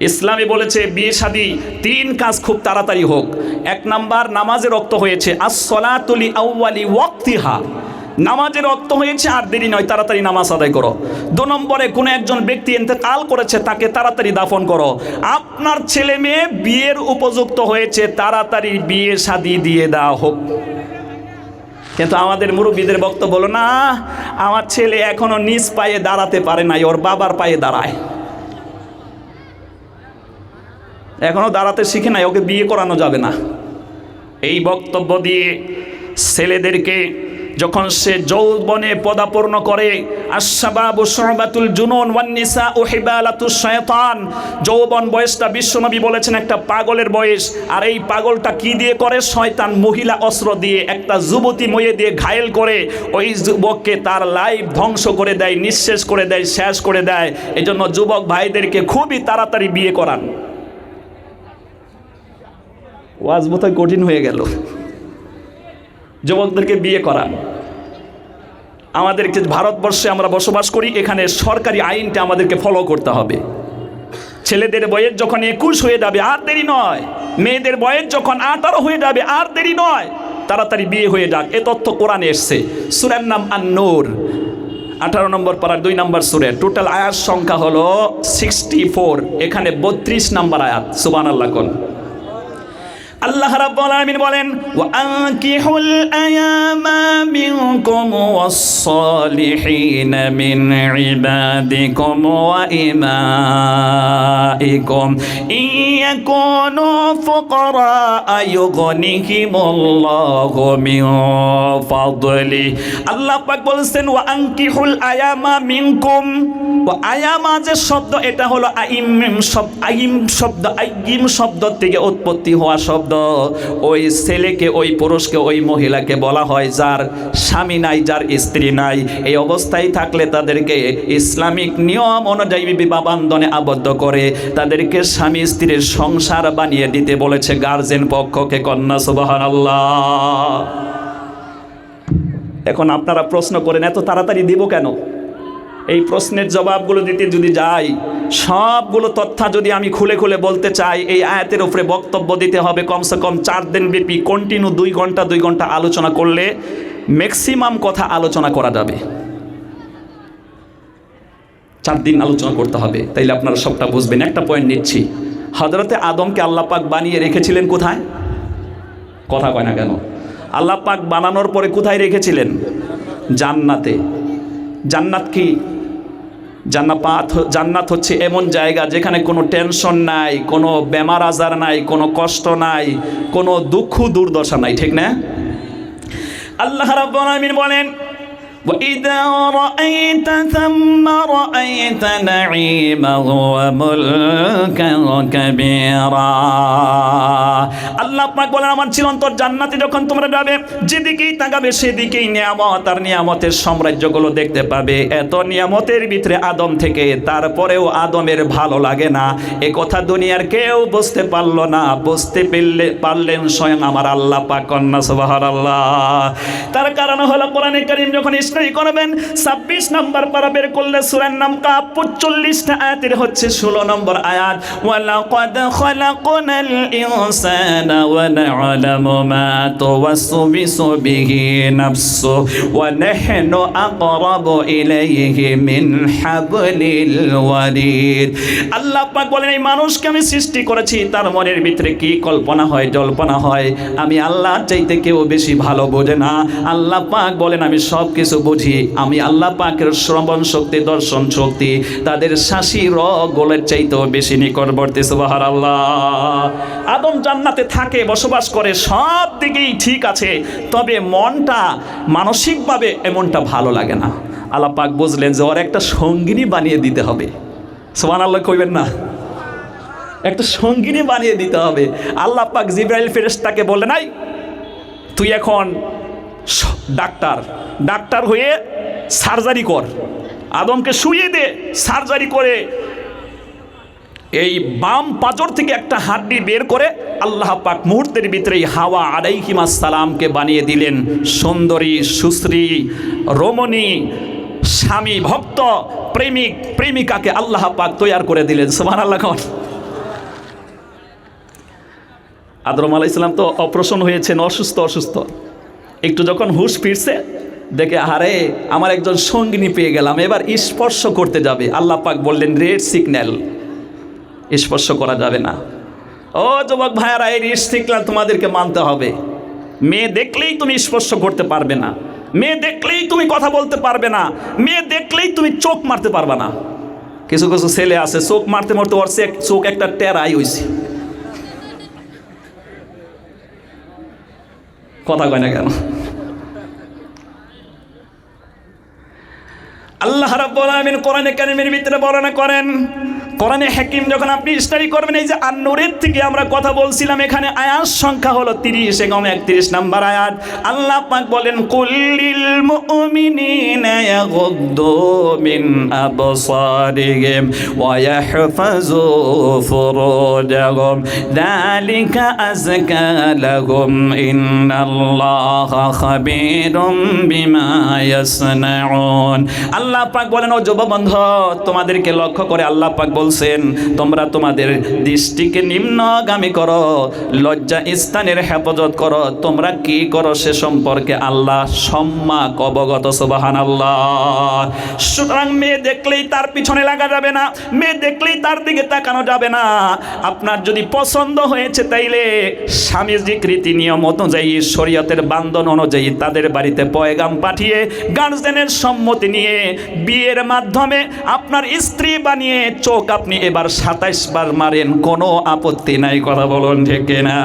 ইসলামে বলেছে বিয়ে শাদী 3 কাজ খুব তাড়াতাড়ি হোক। 1 নাম্বার, নামাজে রক্ত হয়েছে, আস-সালাতু লি আউয়ালি ওয়াক্তিহা, নামাজের রক্ত হয়েছে আর দেরি নয়, তাড়াতাড়ি নামাজ আদায় করো। 2 নম্বরে কোনো একজন ব্যক্তি ইন্তেকাল করেছে, তাকে তাড়াতাড়ি দাফন করো। আপনার ছেলে মেয়ে বিয়ের উপযুক্ত হয়েছে, তাড়াতাড়ি বিয়ে শাদী দিয়ে দেওয়া হোক। কিন্তু আমাদের মুরব্বীদের বক্তব্য বলো না, আমার ছেলে এখনো নিজ পায়ে দাঁড়াতে পারে নাই, ওর বাবার পায়ে দাঁড়ায়, এখনো দাঁড়াতে শিখে নাই, ওকে বিয়ে করানো যাবে না। এই বক্তব্য দিয়ে ছেলেদেরকে যখন সে যৌবনে পদার্পণ করে, আশ-শাবাবু শু'বাতুল জুনুন ওয়ান নিসাউ হিবালাতুশ শায়তান, যৌবন বয়সটা বিশ্বনবী বলেছেন একটা পাগলের বয়স। আর এই পাগলটা কি দিয়ে করে? শয়তান মহিলা অস্ত্র দিয়ে, একটা যুবতী ময়ে দিয়ে ঘায়েল করে ওই যুবককে তার লাইফ ধ্বংস করে দেয়, নিঃশেষ করে দেয়, শেষ করে দেয়। এজন্য যুবক ভাইদেরকে খুবই তাড়াতাড়ি বিয়ে করান। ওয়াজ বোধহয় কঠিন হয়ে গেল। যুবকদেরকে বিয়ে করান। আমাদেরকে, ভারতবর্ষে আমরা বসবাস করি, এখানে সরকারি আইনটা আমাদেরকে ফলো করতে হবে। ছেলেদের বয়স যখন 21 হয়ে যাবে আর দেরি নয়, মেয়েদের বয়স যখন 18 হয়ে যাবে আর দেরি নয়, তাড়াতাড়ি বিয়ে হয়ে যাক। এ তথ্য কোরআনে এসছে, সূরার নাম আন-নূর 18 নম্বর পারার 2 নম্বর সূরা। টোটাল আয়াত সংখ্যা হলো 64, এখানে 32 নম্বর আয়াত। সুবহানাল্লাহ কোন আল্লাহ রাব্বুল আলামিন বলেন, ওয়া আনকিহুল আয়ামা মিনকুম ওয়াস-সালিহিনা মিন ইবাদিকুম ওয়া ইমাইকুম ইয়াকুনু ফুকারা ইউগনিহিমুল্লাহু মিন ফাদলি। আল্লাহ পাক বলেছেন ওয়া আনকিহুল আয়ামা মিনকুম। ওয়া আয়ামা যে শব্দ, এটা হলো আইম শব্দ থেকে উৎপত্তি হওয়া শব্দ। ওই ছেলেকে, ওই পুরুষকে, ওই মহিলাকে বলা হয় যার স্বামী নাই, যার স্ত্রী নাই। এই অবস্থায় থাকলে তাদেরকে ইসলামিক নিয়ম অনুযায়ী বিবাহ বন্ধনে আবদ্ধ করে তাদেরকে স্বামী স্ত্রীর সংসার বানিয়ে দিতে বলেছে গার্জেন পক্ষকে। কন্যা সুবহানাল্লাহ। এখন আপনারা প্রশ্ন করেন এত তাড়াতাড়ি দিব কেন? এই প্রশ্নের জবাবগুলো দিতে যদি যাই, সবগুলো তথ্য যদি আমি খুলে খুলে বলতে চাই, এই আয়াতের উপরে বক্তব্য দিতে হবে কমসে কম 4 দিন ব্যাপী, কন্টিনিউ 2 ঘন্টা আলোচনা করলে ম্যাক্সিমাম কথা আলোচনা করা যাবে। 4 দিন আলোচনা করতে হবে, তাইলে আপনারা সবটা বুঝবেন। একটা পয়েন্ট নিচ্ছি, হযরতে আদমকে আল্লাহ পাক বানিয়ে রেখেছিলেন কোথায়? কথা কয় না কেন? আল্লাহ পাক বানানোর পরে কোথায় রেখেছিলেন? জান্নাতে। জান্নাত কি? জান্নাত হচ্ছে এমন জায়গা যেখানে কোনো টেনশন নাই, কোনো বেমার আজার নাই, কোনো কষ্ট নাই, কোনো দুঃখ দুর্দশা নাই, ঠিক না? আল্লাহ রাব্বুল আলামিন বলেন, وَإِذَا رَأَيْتَ ثَمَّ رَأَيْتَ نَعِيمًا وَمُلْكًا كَبِيرًا। আল্লাহ পাক বলেন, আমার চিরন্তর জান্নাতে যখন তোমরা যাবে, যেদিকেই তাকাবে সেদিকেই নিয়ামত আর নিয়ামতের সাম্রাজ্যগুলো দেখতে পাবে। এত নিয়ামতের ভিতরে আদম থেকে, তারপরেও আদমের ভালো লাগে না। এ কথা দুনিয়ার কেউ বুঝতে পারলো না, বুঝতে পারলেন স্বয়ং আমার আল্লাহ পাক। কন্যা সুবহানাল্লাহ। তার কারণ হলো কোরআনে কারীম যখন করবেন 26 নম্বর পারা বের করলে সূরার নাম কাফ 45টা আয়াতের হচ্ছে 16 নম্বর আয়াত, ওয়ালাকাদ খালাকনাল ইনসানা ওয়া না'লামু মা তুওয়াসবিসু বিহি নাফসু ওয়া নাহনু আকরাবু ইলাইহি মিন হাবলিল ওয়ারিদ। আল্লাহ পাক বলেন, এই মানুষকে আমি সৃষ্টি করেছি, তার মনের ভিতরে কি কল্পনা হয়, জল্পনা হয়, আমি আল্লাহ চাইতে কেউ বেশি ভালো বোঝে না। আল্লাহ পাক বলেন, আমি সব কিছু বুঝি। আমি আল্লাহ পাকের শ্রবণ শক্তি, দর্শন শক্তি তাদের শাসি রগলের চাইতেও বেশি নিকটবর্তী। সুবহানাল্লাহ। আদম জান্নাতে থাকে, বসবাস করে, সব দিকেই ঠিক আছে, তবে মনটা মানসিকভাবে এমনটা ভালো লাগে না। আল্লাহ পাক বুঝলেন যে ওর একটা সঙ্গিনী বানিয়ে দিতে হবে। সুবহানাল্লাহ কইবেন না? একটা সঙ্গিনী বানিয়ে দিতে হবে। আল্লাহ পাক জিবরাইল ফেরেশতাকে বললেন, আই তুই এখন ডাক্তার হয়ে সার্জারি কর, আদমকে শুইয়ে দে, সার্জারি করে এই বাম পাঁজর থেকে একটা হাড্ডি বের করে আল্লাহ পাক মুহূর্তের ভিতরেই হাওয়া আলাইহিস সালামকে বানিয়ে দিলেন সুন্দরী, সুশ্রী, রমণী, স্বামী, ভক্ত, প্রেমিক, প্রেমিকাকে আল্লাহ পাক তৈয়ার করে দিলেন। সুবহানাল্লাহ। আদম আলাইহিস সালাম তো অপারেশন হয়েছেন, অসুস্থ। একটু যখন হুঁশ ফিরছে দেখে, আরে আমার একজন সঙ্গিনী পেয়ে গেলাম, এবার স্পর্শ করতে যাবে। আল্লাহ পাক বললেন, রেড সিগন্যাল, স্পর্শ করা যাবে না। ও যুবক ভাইয়ারা, এই রেড সিগন্যাল তোমাদেরকে মানতে হবে। মেয়ে দেখলেই তুমি স্পর্শ করতে পারবে না, মেয়ে দেখলেই তুমি কথা বলতে পারবে না, মেয়ে দেখলেই তুমি চোখ মারতে পারবে না। কিছু কিছু ছেলে আছে চোখ মারতে মারতে ওর চোখ একটা টেরাই হয়েছে। কথা কয় না কেন? আল্লাহ রাব্বুল আলামিন কোরআনে কারীমের ভিতরে বর্ণনা করেন, কোরআনে হাকিম যখন আপনি স্টাডি করবেন, এই যে আন-নূরের থেকে আমরা কথা বলছিলাম, এখানে আয়াত সংখ্যা হলো 30 এবং 31 নম্বর আয়াত। আল্লাহ পাক বলেন, কুল্লিল মুমিনিনা ইয়াগুদ্দু মিন আবসারিহিম ওয়া ইয়াহফাযু ফুরুজাহুম যালিকা আযকা লাহুম ইন্নাল্লাহা খাবীরুম বিমা ইয়াসনাউন। আল্লাহ পাক বলেন, ও যুববন্ধু, তোমাদেরকে লক্ষ্য করে আল্লাহ পাক বলছেন, তোমরা তোমাদের দৃষ্টিকে নিম্নগামী করো, লজ্জা স্থানের হেফাজত করো। তোমরা কি করো সে সম্পর্কে আল্লাহ সম্যক অবগত। সুবহানাল্লাহ। সুতরাং মেয়ে দেখলেই তার পিছনে লাগা যাবে না, মেয়ে দেখলেই তার দিকে তাকানো যাবে না। আপনার যদি পছন্দ হয়েছে, তাইলে স্বামীজি রীতি নিয়ম অনুযায়ী, শরীয়তের বান্ধন অনুযায়ী তাদের বাড়িতে পয়গাম পাঠিয়ে গার্জেনের সম্মতি নিয়ে বিয়ের মাধ্যমে আপনার স্ত্রী বানিয়ে চোখ আপনি এবার 27 বার মারেন, কোনো আপত্তি নাই। কথা বলুন ঠিক না?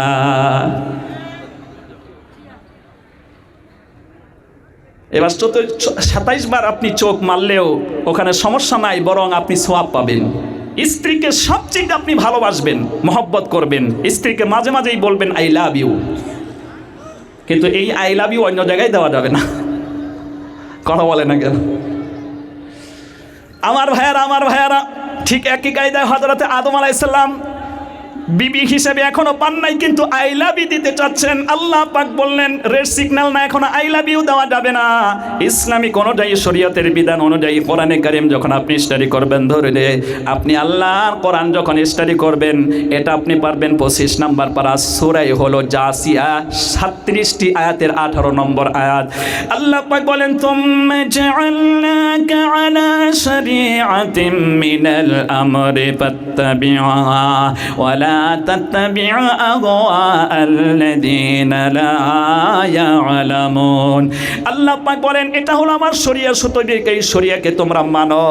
এবার 27 বার আপনি চোখ মারলেও ওখানে সমস্যা নাই, বরং আপনি সওয়াব পাবেন। স্ত্রীকে সবচেয়ে আপনি ভালোবাসবেন, মহব্বত করবেন, স্ত্রীকে মাঝে মাঝেই বলবেন আই লাভ ইউ। কিন্তু এই আই লাভ ইউ অন্য জায়গায় দেওয়া যাবে না। কথা বলে না কেন? আমার ভাইয়ারা, ঠিক একই কায়দায় হযরতে আদম আলাইহিস সালাম বিবি হিসেবে এখনো পান নাই, কিন্তু আই লাভ ইউ দিতে চাচ্ছেন। আল্লাহ পাক বললেন, রেড সিগন্যাল না, এখনো আই লাভ ইউ দেওয়া যাবে না। ইসলামিক অনুযায়ী, শরীয়তের বিধান অনুযায়ী কোরআনে কারীম যখন আপনি স্টাডি করবেন, ধরে আপনি আল্লাহর কোরআন যখন স্টাডি করবেন, এটা আপনি পারবেন 25 নম্বর পারা, সূরা হলো জাসিয়া, 37টি আয়াতের 18 নম্বর আয়াত। আল্লাহ পাক বলেন, তুম্মা জাআলনাকা আলা শরীআতিন মিনাল আমরি ফাত্তাবি'হা ওয়ালা তাত্তাবি'ু আহওয়াআল্লাযীনা লা ইয়ালামুন। আল্লাহ পাক বলেন, এটা হলো আমার শরিয়া, সুতরাং এই শরিয়াকে তোমরা মানো,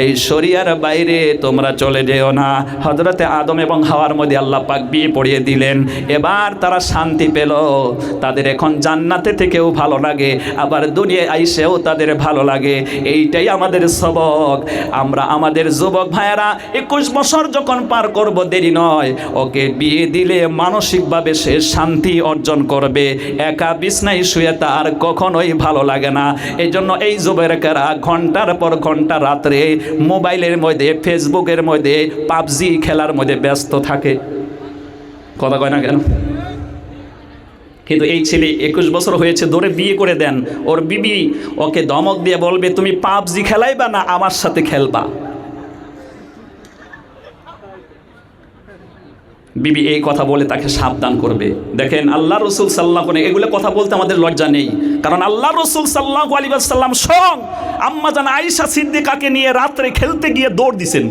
এই শরিয়ার বাইরে তোমরা চলে যেও না। হযরতে আদম এবং হাওয়ার মধ্যে আল্লাহ পাক বিয়ে পড়িয়ে দিলেন। এবার তারা শান্তি পেল, তাদের এখন জান্নাতে থেকেও ভালো লাগে, আবার দুনিয়ায় আইসেও তাদের ভালো লাগে। এইটাই আমাদের সবক। আমরা আমাদের যুবক ভাইয়েরা 21 বছর যখন পার করব, দেরি নয়, ওকে বিয়ে দিলে মানসিকভাবে সে শান্তি অর্জন করবে। একা বিছনায় শুয়ে তার কখনোই ভালো লাগে না। এই জন্য এই যুবকেরা ঘন্টার পর ঘন্টা রাত্রে মোবাইলের মধ্যে, ফেসবুকের মধ্যে, পাবজি খেলার মধ্যে ব্যস্ত থাকে। কথা কয় না কেন? কিন্তু এই ছেলে 21 বছর হয়েছে, ধরে বিয়ে করে দেন। ওর বিবি ওকে ধমক দিয়ে বলবে, তুমি পাবজি খেলাইবা না আমার সাথে খেলবা। বিবি এই কথা বলে তাকে সাবধান করবে। দেখেন, আল্লাহ রসুল সাল্লাল্লাহু আলাইহি ওয়াসাল্লাম, এগুলো কথা বলতে আমাদের লজ্জা নেই, কারণ আল্লাহ রসুল সাল্লাল্লাহু আলাইহি ওয়াসাল্লাম স্বয়ং আম্মাজান আয়েশা সিদ্দিকাকে নিয়ে রাত্রে খেলতে গিয়ে দৌড় দিছেন।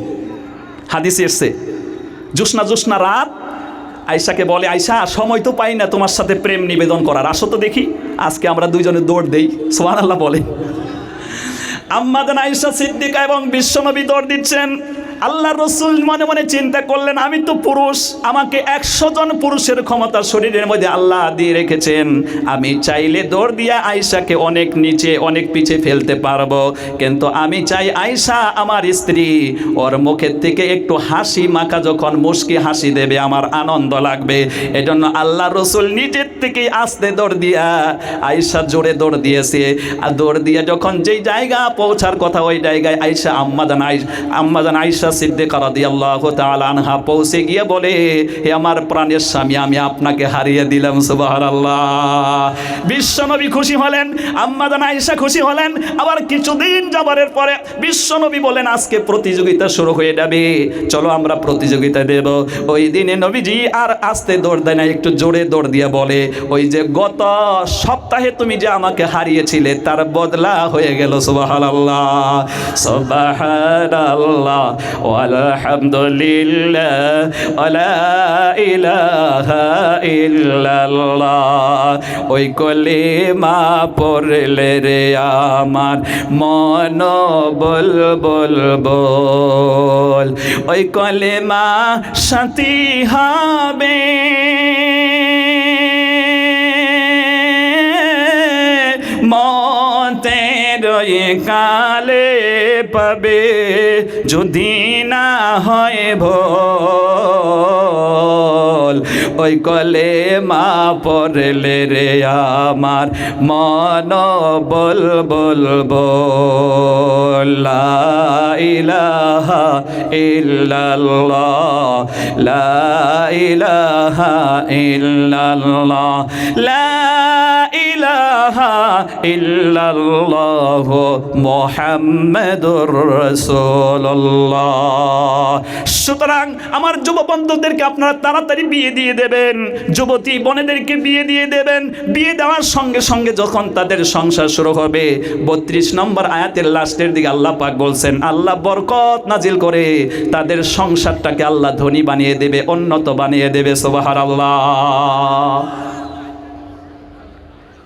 হাদিসে এসেছে, জোৎস্না রাত আয়েশাকে বলে, আয়েশা সময় তো পাই না তোমার সাথে প্রেম নিবেদন করার, আসো তো দেখি আজকে আমরা দুইজনে দৌড় দেই। সুবহানাল্লাহ বলে। আম্মাজান আয়েশা সিদ্দিকা এবং বিশ্বনবী দৌড় দিচ্ছেন। আল্লাহ রসুল মনে মনে চিন্তা করলেন, আমি তো পুরুষ, আমাকে 100 জন পুরুষের ক্ষমতা শরীরের মধ্যে আল্লাহ দিয়ে রেখেছেন। আমি চাইলে দৌড় দিয়ে আয়েশাকে অনেক নিচে অনেক পিছে ফেলতে পারবো, কিন্তু আমি চাই আয়েশা আমার স্ত্রী, ওর মুখের থেকে একটু হাসি মাখা যখন মুস্কি হাসি দেবে আমার আনন্দ লাগবে। এজন্য আল্লাহ রসুল নিজের থেকেই আস্তে দৌড় দিয়া আয়েশা জোরে দৌড় দিয়েছে। আর দৌড় দিয়ে যখন যেই জায়গা পৌঁছার কথা ওই জায়গায় আয়েশা আম্মাজান আয়েশা সিদ্দিকা রাদিয়াল্লাহু তাআলা আনহা পৌঁছে গিয়ে বলে, হে আমার প্রাণের স্বামী, আমি আপনাকে হারিয়ে দিলাম। সুবহানাল্লাহ। বিশ্বনবী খুশি হলেন, আম্মাজান আয়েশা খুশি হলেন। আবার কিছুদিন যাবারের পরে বিশ্বনবী বলেন, আজকে প্রতিযোগিতা শুরু হয়ে যাবে, চলো আমরা প্রতিযোগিতা দেব। ওই দিনে নবীজি আর আস্তে দৌড় দেয় না, একটু জোরে দৌড় দিয়ে বলে, ওই যে গত সপ্তাহে তুমি যে আমাকে হারিয়েছিলে তার বদলা হয়ে গেল। সুবহানাল্লাহ, সুবহানাল্লাহ, আলহামদুলিল্লাহ, ওয়ালা ইলাহা ইল্লাল্লাহ। ওই কলিমা পড়লে রে আমার মন বল বল বল, ওই কলিমা সাথী হবে মতের কালে পাবে, যদি না হয় ভুল। ওই কলেমা পড়লে রে আমার মন বল বল বল, লা ইলাহা ইল্লাল্লাহ, লা ইলাহা ইল্লাল্লাহ, লা ইলাহা ইল্লাল্লাহ মুহাম্মাদুর রাসূলুল্লাহ। সুতরাং আমার যুব বন্ধুদেরকে আপনারা তাড়াতাড়ি বিয়ে দিয়ে দেবেন, যুবতী বোনেদেরকে বিয়ে দিয়ে দেবেন। বিয়ে দেওয়ার সঙ্গে সঙ্গে যখন তাদের সংসার শুরু হবে, 32 নম্বর আয়াতের লাস্টের দিকে আল্লাহ পাক বলছেন, আল্লাহ বরকত নাজিল করে তাদের সংসারটাকে আল্লাহ ধনী বানিয়ে দেবে, উন্নত বানিয়ে দেবে। সুবহানাল্লাহ।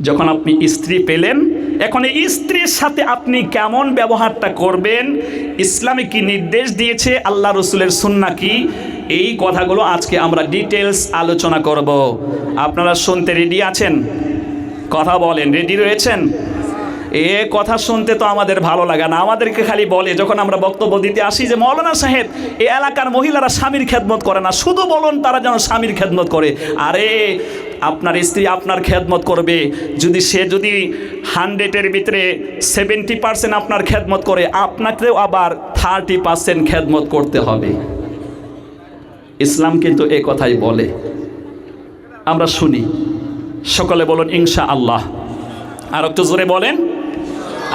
যখন আপনি স্ত্রী পেলেন, এখন এই স্ত্রীর সাথে আপনি কেমন ব্যবহারটা করবেন, ইসলামে কি নির্দেশ দিয়েছে, আল্লাহ রসুলের সুন্নাহ কি, এই কথাগুলো আজকে আমরা ডিটেলস আলোচনা করব। আপনারা শুনতে রেডি আছেন? কথা বলেন, রেডি রয়েছেন? এ কথা শুনতে তো আমাদের ভালো লাগে না। আমাদেরকে খালি বলে যখন আমরা বক্তব্য দিতে আসি যে মৌলানা সাহেব, এই এলাকার মহিলারা স্বামীর খেদমত করে না, শুধু বলুন তারা যেন স্বামীর খেদমত করে। আরে আপনার স্ত্রী আপনার খেদমত করবে, সে যদি 100-এর ভিতরে 70% আপনার খেদমত করে, আপনাকেও আবার 30% খেদমত করতে হবে। ইসলাম কিন্তু এ কথাই বলে, আমরা শুনি। সকলে বলুন ইনশাআল্লাহ। আর একটু জোরে বলেন,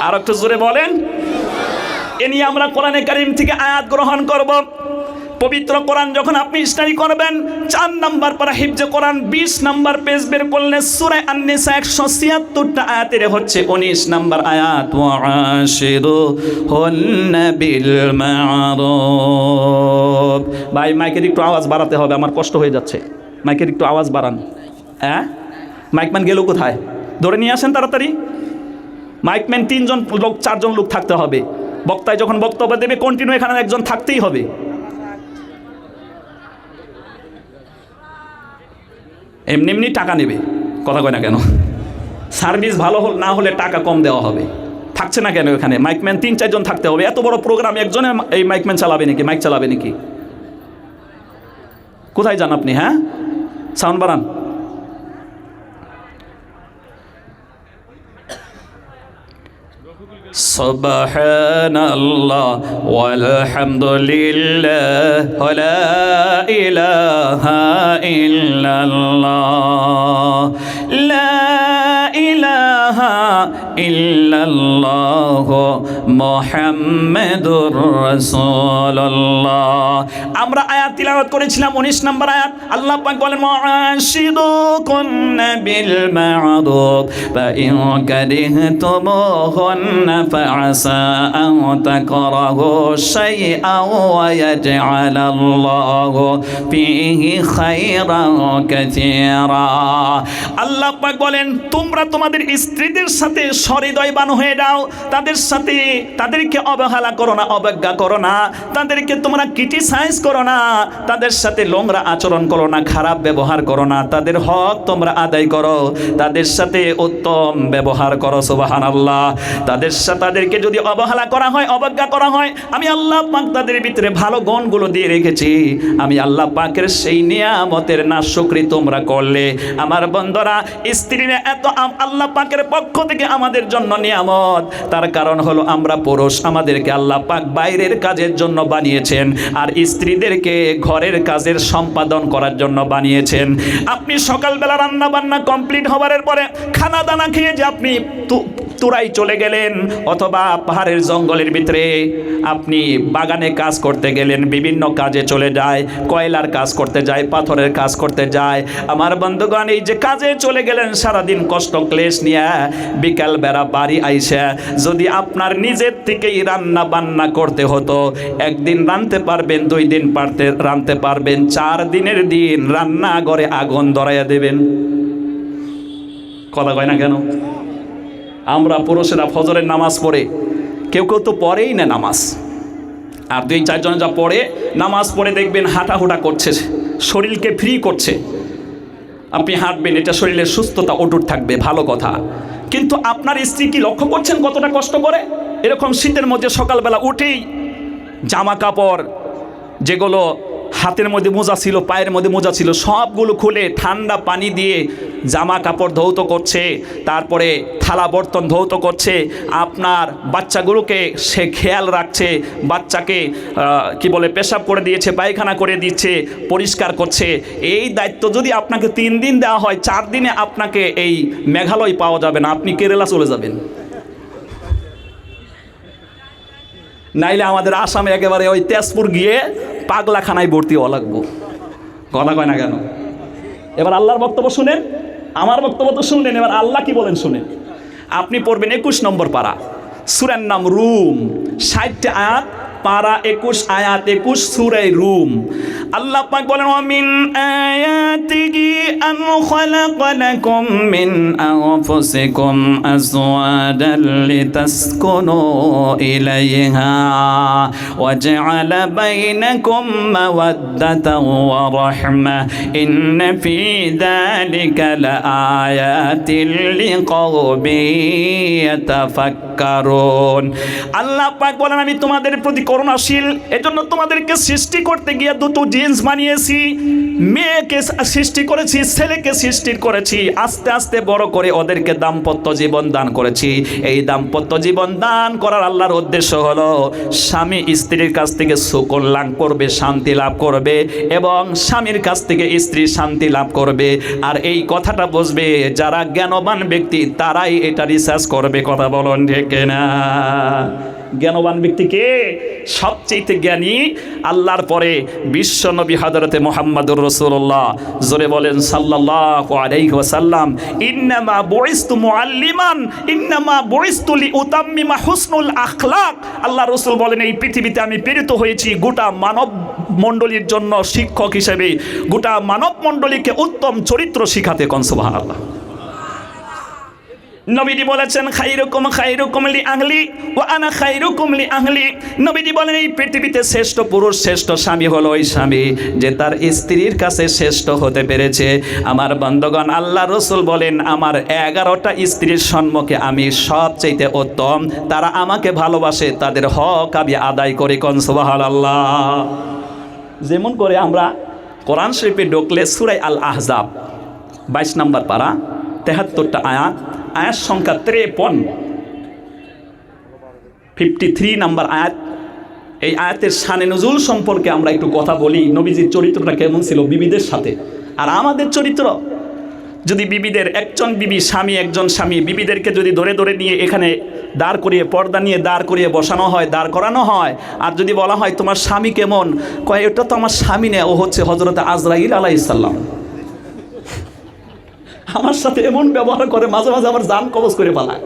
আর একটু জোরে বলেন। এ নিয়ে আমরা কোরআনে কারীম থেকে আয়াত গ্রহণ করব। পবিত্র কোরআন যখন আপনি স্টাডি করবেন, 4 নাম্বার পারা হিফজে কোরআন 20 নাম্বার পেজ বের করলে সূরা আন-নিসা 176টা আয়াতের হচ্ছে 19 নাম্বার আয়াত, ওয়াশিরুহুন্না বিল মা'রুফ। ভাই মাইকের একটু আওয়াজ বাড়াতে হবে, আমার কষ্ট হয়ে যাচ্ছে। মাইকের একটু আওয়াজ বাড়ান। হ্যাঁ, মাইকম্যান গেল কোথায়? ধরে নিয়ে আসেন তাড়াতাড়ি। মাইকম্যান 3 জন লোক, 4 জন লোক থাকতে হবে। বক্তায় যখন বক্তব্য দেবে কন্টিনিউ এখানে একজন থাকতেই হবে। এমনি এমনি টাকা নেবে, কথা কয় না কেন? সার্ভিস ভালো না হলে টাকা কম দেওয়া হবে। থাকছে না কেন এখানে? মাইকম্যান 3-4 জন থাকতে হবে। এত বড় প্রোগ্রাম একজনে এই মাইকম্যান চালাবে নাকি? মাইক চালাবে নাকি? কোথায় যান আপনি? হ্যাঁ, সাউন্ড বাড়ান। সুবহানাল্লাহ ওয়ালহামদুলিল্লাহ ওয়ালা ইলাহা ইল্লাল্লাহ, লা ইলাহা ইল্লাল্লাহ মুহাম্মাদুর রাসূলুল্লাহ। আমরা আয়াত তিলাওয়াত করেছিলাম 19 নম্বর আয়াত। আল্লাহ পাক বলেন, ওয়াশিরুকুন্না বিল মা'রুফ ফা ইন কারিহতুমুহুন্না فعسى أن تكرهوا شيئا ويجعل الله فيه خيرا كثيرا। আল্লাহ পাক বলেন, তোমরা তোমাদের স্ত্রীদের সাথে সহৃদয়বান হয়ে যাও, তাদের সাথে তাদেরকে অবহেলা করো না, অবজ্ঞা করো না, তাদেরকে তোমরা ক্রিটিসাইজ করো না, তাদের সাথে নোংরা আচরণ করো না, খারাপ ব্যবহার করো না, তাদের হক তোমরা আদায় করো, তাদের সাথে উত্তম ব্যবহার করো। সুবহানাল্লাহ। তাদেরকে যদি অবহেলা করা হয়, অবজ্ঞা করা হয়, আমি আল্লাহ পাক তাদের ভিতরে ভালো গুণগুলো দিয়ে রেখেছি, আমি আল্লাহ পাকের সেই নিয়ামতের নাশকরি তোমরা করলে। আমার বন্ধুরা, স্ত্রীরা এত আল্লাহ পাকের পক্ষ থেকে আমাদের জন্য নিয়ামত, তার কারণ হলো আমরা পুরুষ, আমাদেরকে আল্লাহ পাক বাইরের কাজের জন্য বানিয়েছেন, আর স্ত্রীদেরকে ঘরের কাজের সম্পাদন করার জন্য বানিয়েছেন। আপনি সকালবেলা রান্না বান্না কমপ্লিট হওয়ার পরে খানা দানা খেয়ে যে আপনি তুরাই চলে গেলেন, অথবা পাহাড়ের জঙ্গলের ভিতরে আপনি বাগানে কাজ করতে গেলেন, বিভিন্ন কাজে চলে যায়, কয়লার কাজ করতে যায়, পাথরের কাজ করতে যায়। আমার বন্ধুগণ, এই যে কাজে চলে গেলেন সারাদিন কষ্ট ক্লেশ নিয়ে, বিকাল বেলা বাড়ি আইসা যদি আপনার নিজের থেকেই রান্না বান্না করতে হতো, একদিন রাঁধতে পারবেন, 2 দিন রাঁধতে পারবেন, 4 দিনের দিন রান্নাঘরে আগুন ধরাইয়া দেবেন। কথা কয় না কেন? আমরা পুরুষেরা ফজরের নামাজ পড়ে, কেউ কেউ তো পড়েই না নামাজ, আর 2-4 জন যা পড়ে, নামাজ পড়ে দেখবেন হাঁটাহুটা করছে, শরীরকে ফ্রি করছে। আপনি হাঁটবেন, এটা শরীরের সুস্থতা অটুট থাকবে, ভালো কথা। কিন্তু আপনার স্ত্রী কি লক্ষ্য করছেন কতটা কষ্ট করে? এরকম শীতের মধ্যে সকালবেলা উঠেই জামা কাপড়, যেগুলো হাতের মধ্যে মোজা ছিল, পায়ের মধ্যে মোজা ছিল, সবগুলো খুলে ঠান্ডা পানি দিয়ে জামা কাপড় ধৌত করছে, তারপরে থালা বর্তন ধৌত করছে, আপনার বাচ্চাগুলোকে সে খেয়াল রাখছে, বাচ্চাকে কি বলে পেশাব করে দিয়েছে, পায়খানা করে দিচ্ছে, পরিষ্কার করছে। এই দায়িত্ব যদি আপনাকে 3 দিন দেওয়া হয়, 4 দিনে আপনাকে এই মেঘালয় পাওয়া যাবে না, আপনি কেরালা চলে যাবেন। নাইলে আমাদের আসামে একেবারে ওই তেজপুর গিয়ে পাগলাখানায় ভর্তি হওয়া লাগবো। কথা কয় না কেন? এবার আল্লাহর বক্তব্য শুনেন, আমার বক্তব্য তো শুনলেন, এবার আল্লাহ কি বলেন শুনেন। আপনি পড়বেন 21 নম্বর পারা, সূরার নাম রুম, 60 আয়াত, পারা 21 আয়াত 21, সূরা রুম। আল্লাহ পাক বলেন, ওয়া মিন আয়াতিহি আন খালাকালাকুম মিন আনফুসিকুম আজওয়াজান লিতাসকুনু ইলাইহা ওয়া জাআলা বাইনাকুম মাওয়াদ্দাতান ওয়া রাহমা ইন্না ফি যালিকা লাআয়াতিন লিকাওমিন ইয়াতাফাক্কারুন। আল্লাহ পাক বলেন, আমি তোমাদের প্রতি করুণাশীল, এজন্য তোমাদেরকে সৃষ্টি করতে গিয়ে 2টো জিন্স বানিয়েছি, মেয়েকে সৃষ্টি করেছি, ছেলেকে সৃষ্টি করেছি, আস্তে আস্তে বড় করে ওদেরকে দাম্পত্য জীবন দান করেছি। এই দাম্পত্য জীবন দান করার আল্লাহর উদ্দেশ্য হলো স্বামী স্ত্রীর কাছ থেকে সুকুন লাভ করবে, শান্তি লাভ করবে, এবং স্বামীর কাছ থেকে স্ত্রী শান্তি লাভ করবে। আর এই কথাটা বুঝবে যারা জ্ঞানবান ব্যক্তি, তারাই এটা রিসার্চ করবে। কথা বলুন ঠিক না? জ্ঞানবান ব্যক্তিকে সবচেয়ে জ্ঞানী আল্লাহর পরে বিশ্ব নবী হযরতে মুহাম্মদুর রাসূলুল্লাহ, জোরে বলেন সাল্লাল্লাহু আলাইহি ওয়াসাল্লাম। ইন্নামা বুইসতু মুআল্লিমান ইন্নামা বুইসতু লিউতাম্মিমা হুসনুল আখলাক। আল্লাহ রাসূল বলেন, এই পৃথিবীতে আমি প্রেরিত হয়েছি গোটা মানব মণ্ডলীর জন্য শিক্ষক হিসেবে, গোটা মানব মণ্ডলীকে উত্তম চরিত্র শিখাতে। কোন সুবহানাল্লাহ। নবীজি বলেছেন, খাইরুকুম খাইরুকুম লি আহলি ওয়া আনা খাইরুকুম লি আহলি। নবীজি বলেন, এই পৃথিবীতে শ্রেষ্ঠ পুরুষ, শ্রেষ্ঠ স্বামী হলো ওই স্বামী যে তার স্ত্রীর কাছে শ্রেষ্ঠ হতে পেরেছে। আমার বন্ধুগণ, আল্লাহ রাসূল বলেন, আমার 11টা স্ত্রীর সম্মুখে আমি সবচেয়ে উত্তম, তারা আমাকে ভালোবাসে, তাদের হক আমি আদায় করি। কোন সুবহানাল্লাহ। যেমন করে আমরা কোরআন শরীফে ঢুকলে সূরা আল আহজাব 22 নম্বর পারা 73টা আয়াত, আয়াত সংখ্যা 53 নম্বর আয়াত। এই আয়াতের শানে নুজুল সম্পর্কে আমরা একটু কথা বলি। নবীজির চরিত্রটা কেমন ছিল বিবিদের সাথে, আর আমাদের চরিত্র। যদি বিবিদের, একজন বিবি স্বামী, একজন স্বামী, বিবিদেরকে যদি ধরে ধরে নিয়ে এখানে দাঁড় করিয়ে, পর্দা নিয়ে দাঁড় করিয়ে বসানো হয়, দাঁড় করানো হয়, আর যদি বলা হয় তোমার স্বামী কেমন, কয় এটা তো আমার স্বামী না, ও হচ্ছে হযরত আজরাইল আলাইহিস সালাম। আমার সাথে এমন ব্যবহার করে, মাঝে মাঝে আমার জান কবজ করে পালায়,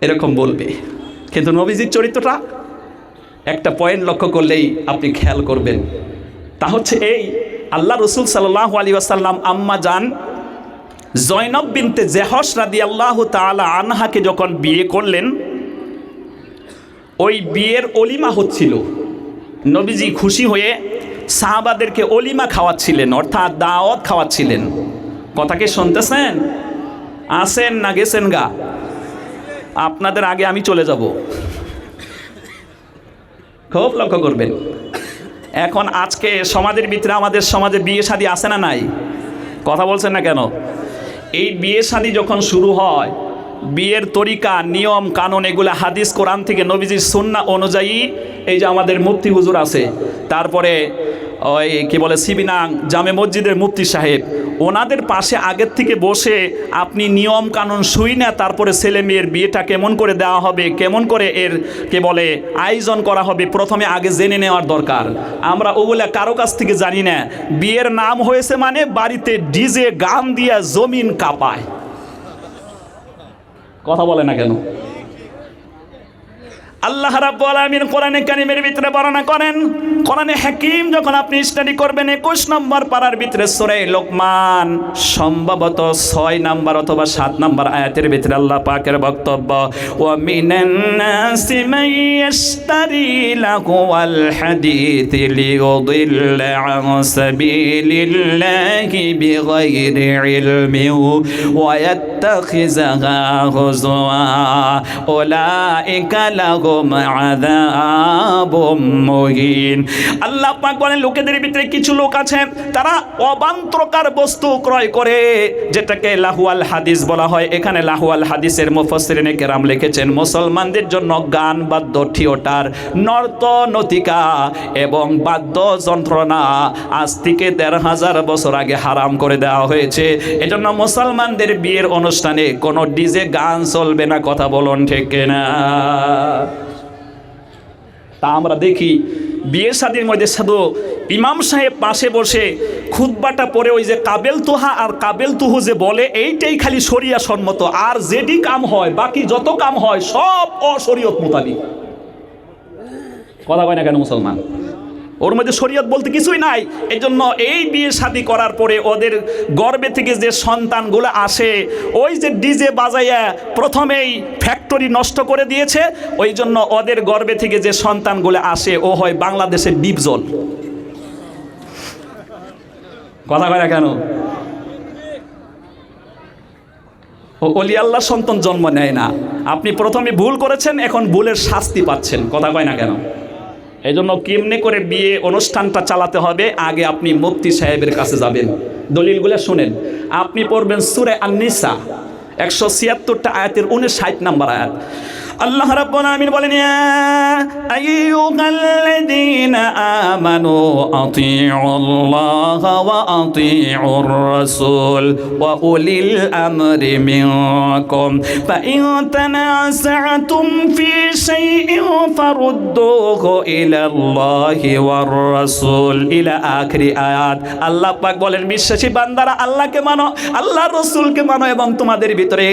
এরকম বলবে। কিন্তু নবীজির চরিত্রটা একটা পয়েন্ট লক্ষ্য করলেই আপনি খেয়াল করবেন, তা হচ্ছে এই, আল্লাহ রাসূল সাল্লাল্লাহু আলাইহি ওয়াসাল্লাম আম্মা জান জয়নব বিনতে জাহশ রাদিয়াল্লাহু তাআলা আনহাকে যখন বিয়ে করলেন, ওই বিয়ের অলিমা হচ্ছিল। নবীজি খুশি হয়ে সাহাবাদেরকে অলিমা খাওয়াচ্ছিলেন, অর্থাৎ দাওয়াত খাওয়াচ্ছিলেন। কথা কি শুনতেছেন? আসেন না গেছেন গা? আপনাদের আগে আমি চলে যাব, খুব লক্ষ্য করবেন। এখন আজকে সমাজের ভিতরে, আমাদের সমাজে বিয়ে শাদী আছে না নাই? কথা বলছেন না কেন? এই বিয়ে শাদী যখন শুরু হয়, বিয়ের তরিকা, নিয়ম কানুন এগুলো হাদিস কোরআন থেকে নবীজির সুন্নাহ অনুযায়ী, এই যে আমাদের মুফতি হুজুর আছে, তারপরে ওই কি বলে সিবিনাং জামে মসজিদের মুফতি সাহেব, ওনাদের পাশে আগের থেকে বসে আপনি নিয়ম কানুন শুই না, তারপরে ছেলে মেয়ের বিয়েটা কেমন করে দেওয়া হবে, কেমন করে এর কে বলে আয়োজন করা হবে, প্রথমে আগে জেনে নেওয়ার দরকার। আমরা ওগুলা কারো কাছ থেকে জানি না। বিয়ের নাম হয়েছে মানে বাড়িতে ডিজে গান দিয়া জমিন কাঁপায়। কথা বলে না কেন? আল্লাহ রাব্বুল আলামিন কোরআনে কারীমের ভিতরে বর্ণনা করেন, কোরআনে হাকীম যখন আপনি স্টাডি করবেন 21 নম্বর পারার ভিতরে সূরা লোকমান সম্ভবত 6 নাম্বার অথবা 7 নাম্বার আয়াতের ভিতরে আল্লাহ পাকের বক্তব্য, ওয়া মিনান নাসি মান ইয়াশতারি লাহওয়াল হাদীথি লিয়ুদিল্লা আন সাবিলিল্লাহি বিগাইরি ইলমিন ওয়া ইয়াত্তাখিযাহা হুজওয়া উলাইকা লাহুম আযাবুম মুহিন। আল্লাহ পাক বলেন, লোকেদের ভিতরে কিছু লোক আছে তারা অবান্তরকার বস্তু ক্রয় করে, যেটাকে লাহওয়াল হাদিস বলা হয়। এখানে লাহওয়াল হাদিসের মুফাসসিরিনে কেরাম লিখেছেন মুসলমানদের জন্য গান, বাদ্য, থিয়েটার, নর্তনতিকা এবং বাদ্য যন্ত্রণা আজ থেকে ১৫০০ বছর আগে হারাম করে দেওয়া হয়েছে। এজন্য মুসলমানদের বিয়ের অনুষ্ঠানে কোনো ডিজে গান চলবে না। কথা বলুন ঠিক না? তা আমরা দেখি বিয়ে শাদীর মধ্যে শুধু ইমাম সাহেব পাশে বসে খুতবাটা পড়ে ওই যে কাবেল তুহা আর কাবেল তুহু যে বলে, এইটাই খালি শরিয়া সম্মত, আর যেটি কাম হয় বাকি যত কাম হয় সব অশরীয়ত মোতাবিক। কথা কয় না কেন মুসলমান? ওর মধ্যে শরীয়ত বলতে কিছুই নাই। এই জন্য এই বিয়ে শাদী করার পরে ওদের গর্ভে থেকে যে সন্তানগুলো আসে, ওই যে ডিজে বাজাইয়া প্রথমেই ফ্যাক্টরি নষ্ট করে দিয়েছে, ওই জন্য ওদের গর্ভে থেকে যে সন্তানগুলো আসে ও হয় বাংলাদেশের ডিপজল। কথা কয় না কেন? ও অলি আল্লাহ সন্তান জন্ম নেয় না। আপনি প্রথমে ভুল করেছেন, এখন ভুলের শাস্তি পাচ্ছেন। কথা কয় না কেন? এই জন্য কেমনে করে বিয়ে অনুষ্ঠানটা চালাতে হবে, আগে আপনি মুফতি সাহেবের কাছে যাবেন, দলিলগুলো শুনেন। আপনি পড়বেন সূরা আন-নিসা 176টা আয়াতের 59 নাম্বার আয়াত। আল্লাহ রাব্বুল আলামিন বলেন, ইয়া আইয়ুহাল্লাযীনা আমানু আতিউল্লাহা ওয়া আতিউর রাসূল ওয়া উলিল আমরি মিনকুম ফাইন তানাযা'তুম ফি শাইইন ফারুদ্দুহু ইলাল্লাহি ওয়ার রাসূল ইলা আখিরি আয়াত। আল্লাহ পাক বলেন, বিশ্বাসী বান্দারা আল্লাহকে মানো, আল্লাহর রাসূলকে মানো, এবং তোমাদের ভিতরে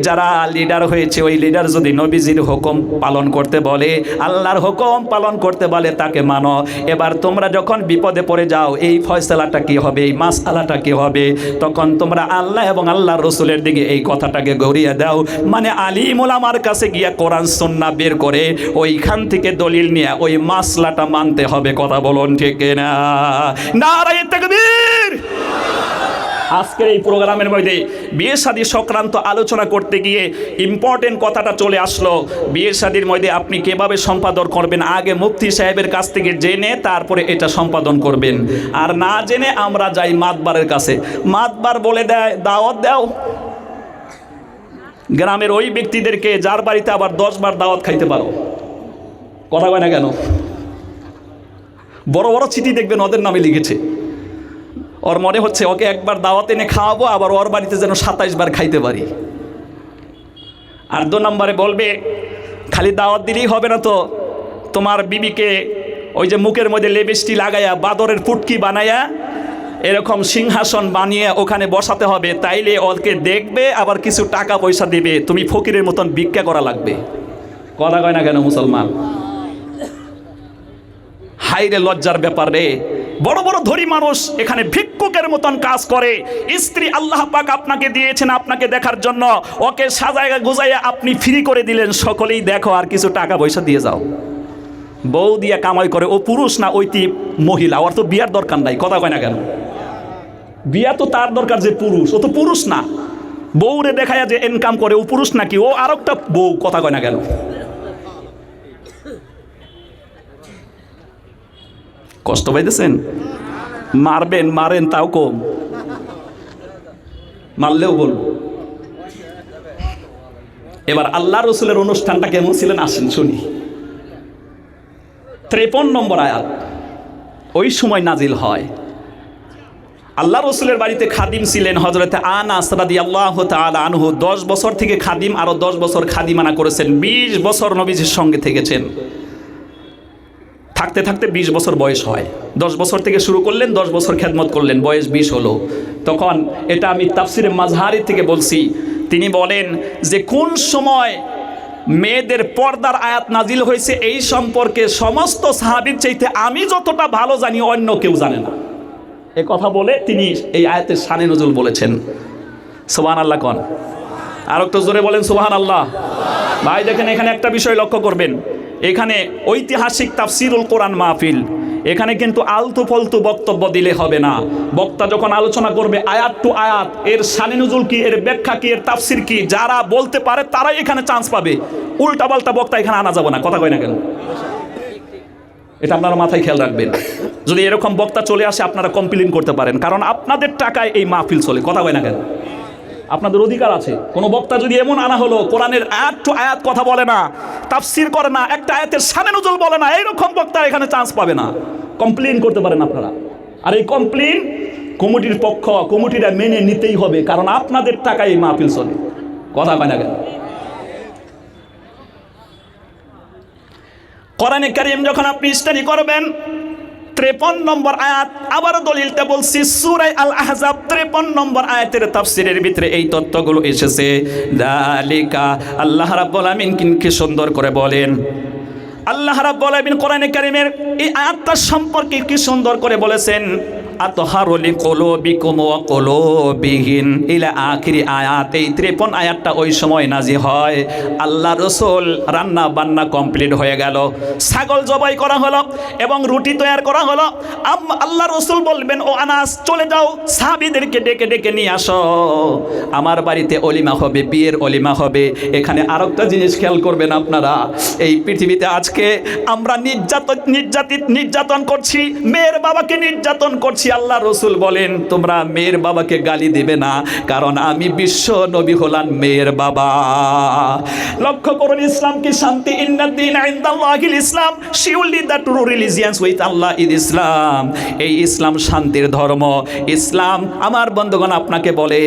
যারা লিডার হয়েছে ওই লিডার যদি নবী হুকুম পালন করতে বলে, আল্লাহর হুকুম পালন করতে বলে, তাকে মানো। এবার তোমরা যখন বিপদে পড়ে যাও, এই ফয়সালাটা কি হবে, এই মাসআলাটা কি হবে, তখন তোমরা আল্লাহ এবং আল্লাহর রাসূলের দিকে এই কথাটাকে গড়িয়ে দাও। মানে আলিম উলামার কাছে গিয়া কোরআন সুন্নাহ বের করে ওইখান থেকে দলিল নিয়ে ওই মাসলাটা মানতে হবে। কথা বলুন ঠিক না? নারায়ে তাকবীর। আজকের এই প্রোগ্রামের মধ্যে বিয়ে শাদী সংক্রান্ত আলোচনা করতে গিয়ে ইম্পর্টেন্ট কথাটা চলে আসলো। বিয়ে শাদীর মধ্যে আপনি কিভাবে সম্পাদন করবেন, আগে মুফতি সাহেবের কাছ থেকে জেনে তারপরে এটা সম্পাদন করবেন। আর না জেনে আমরা যাই মাতবারের কাছে, মাতবার বলে দেয় দাওয়াত দাও। গ্রামের ওই ব্যক্তিদেরকে যার বাড়িতে আবার 10 বার দাওয়াত খাইতে পারো। কথা কয় না কেন? বড় বড় চিঠি দেখবেন ওদের নামে লিখেছে। ওর মনে হচ্ছে ওকে একবার দাওয়াত এনে খাওয়াবো, আবার ওর বাড়িতে যেন 27 বার খাইতে পারি। আর 2 নম্বরে বলবে, খালি দাওয়াত দিলেই হবে না, তো তোমার বিবিকে ওই যে মুখের মধ্যে লিপস্টিক লাগাইয়া বাদরের ফুটকি বানাইয়া এরকম সিংহাসন বানিয়ে ওখানে বসাতে হবে, তাইলে ওকে দেখবে, আবার কিছু টাকা পয়সা দিবে, তুমি ফকিরের মতন ভিক্ষা করা লাগবে। কথা কয় না কেন মুসলমান? হাইরে লজ্জার ব্যাপার রে। বড় বড় ধনী মানুষ এখানে ভিক্ষুকের মতন কাজ করে। স্ত্রী আল্লাহ পাক আপনাকে দিয়েছেন আপনাকে দেখার জন্য, ওকে সাজায় গুজাইয়া আপনি ফ্রি করে দিলেন, সকলেই দেখো আর কিছু টাকা পয়সা দিয়ে যাও। বউ দিয়ে কামাই করে, ও পুরুষ না ওইটি মহিলা, ওর তো বিয়ার দরকার নাই। কথা কয় না কেন? বিয়া তো তার দরকার যে পুরুষ, ও তো পুরুষ না। বউরে দেখায় যে ইনকাম করে, ও পুরুষ নাকি? ও আর একটা বউ। কথা কয় না কেন? কষ্ট পাইতেছেন? মারবেন, মারেন তাও কম, মারলেও বলবো। এবার আল্লাহ রসুলের অনুষ্ঠানটা কেমন ছিলেন আসেন শুনি। 53 নম্বর আয়াত ওই সময় নাজিল হয়। আল্লাহ রসুলের বাড়িতে খাদিম ছিলেন হযরতে আনাস রাদিয়াল্লাহু তাআলা আনহু। 10 বছর থেকে খাদিম, আরো 10 বছর খাদিমানা করেছেন। 20 বছর নবীজির সঙ্গে থেকেছেন। থাকতে থাকতে 20 বছর বয়স হয়। 10 বছর থেকে শুরু করলেন, 10 বছর খেদমত করলেন, বয়স 20 হলো। তখন এটা আমি তাফসিরে মাজহারি থেকে বলছি। তিনি বলেন যে কোন সময় মেয়েদের পর্দার আয়াত নাজিল হয়েছে এই সম্পর্কে সমস্ত সাহাবীর চাইতে আমি যতটা ভালো জানি অন্য কেউ জানে না। এ কথা বলে তিনি এই আয়াতের শানে নজুল বলেছেন। সুবহানাল্লাহ কোন? আর একটু জোরে বলেন সুবহানাল্লাহ। ভাই দেখেন, এখানে একটা বিষয় লক্ষ্য করবেন। এখানে ঐতিহাসিক তাফসিরুল কোরআন মাহফিল, এখানে কিন্তু আলতু ফলতু বক্তব্য দিলে হবে না। বক্তা যখন আলোচনা করবে আয়াত টু আয়াত, এর শানে নজুল কি, এর ব্যাখ্যা কি, এর তাফসির কি, যারা বলতে পারে তারাই এখানে চান্স পাবে। উল্টা পাল্টা বক্তা এখানে আনা যাবে না। কথা কয় না কেন? এটা আপনারা মাথায় খেয়াল রাখবেন। যদি এরকম বক্তা চলে আসে আপনারা কমপ্লেইন করতে পারেন, কারণ আপনাদের টাকায় এই মাহফিল চলে। কথা কয় না কেন? আপনাদের অধিকার আছে। কোনো বক্তা যদি এমন আনা হলো কোরআনের আয়াত টু আয়াত কথা বলে না, তাফসির করে না, একটা আয়াতের শানে নজুল বলে না, এইরকম বক্তা এখানে চান্স পাবে না। কমপ্লেইন করতে পারেন আপনারা। আর এই কমপ্লেইন কমিটির পক্ষ, কমিটিরা মেনে নিতেই হবে, কারণ আপনাদের টাকায় এই মাহফিল চলে। কথা কয় না কেন? কোরআনে কারীম যখন আপনি স্টাডি করবেন, 53 নম্বর আয়াত, আবারও দলিলটা বলছি, সূরা আল আহজাব 53 নম্বর আয়াতের তাফসীরের ভিতরে এই তথ্যগুলো এসেছে। যালিকা, আল্লাহ রাব্বুল আমিন কি সুন্দর করে বলেন। আল্লাহ রাব্বুল আমিন কোরআনে কারীমের এই আয়াতটা সম্পর্কে কি সুন্দর করে বলেছেন। আতহারু লিকুলুবিকুম ওয়া কুলুবিহিম ইলা আখিরি আয়াত। এই 53 আয়াতটা ওই সময় নাজিল হয়। আল্লাহ রসুল রান্না বান্না কমপ্লিট হয়ে গেল, ছাগল জবাই করা হলো এবং রুটি তৈরি করা হলো। আল্লাহ রসুল বলবেন, ও আনাস চলে যাও, সাহাবীদেরকে ডেকে ডেকে নিয়ে আসো, আমার বাড়িতে অলিমা হবে, বিয়ের অলিমা হবে। এখানে আরেকটা জিনিস খেয়াল করবেন আপনারা, এই পৃথিবীতে আজকে আমরা নির্যাতন করছি, মেয়ের বাবাকে নির্যাতন করছি। আল্লাহ রসুল বলেন তোমরা মেয়ের বাবাকে গালি দেবে না, কারণ আমি বিশ্ব নবী হলাম মেয়ের বাবা। লক্ষ্য করুন, ইসলাম কি শান্তি। ইন্নাদ-দীনা ইনদাল্লাহিল ইসলাম, surely the true religions with Allah is Islam. এই ইসলাম শান্তির ধর্ম। ইসলাম আমার বন্ধুগণ আপনাকে বলে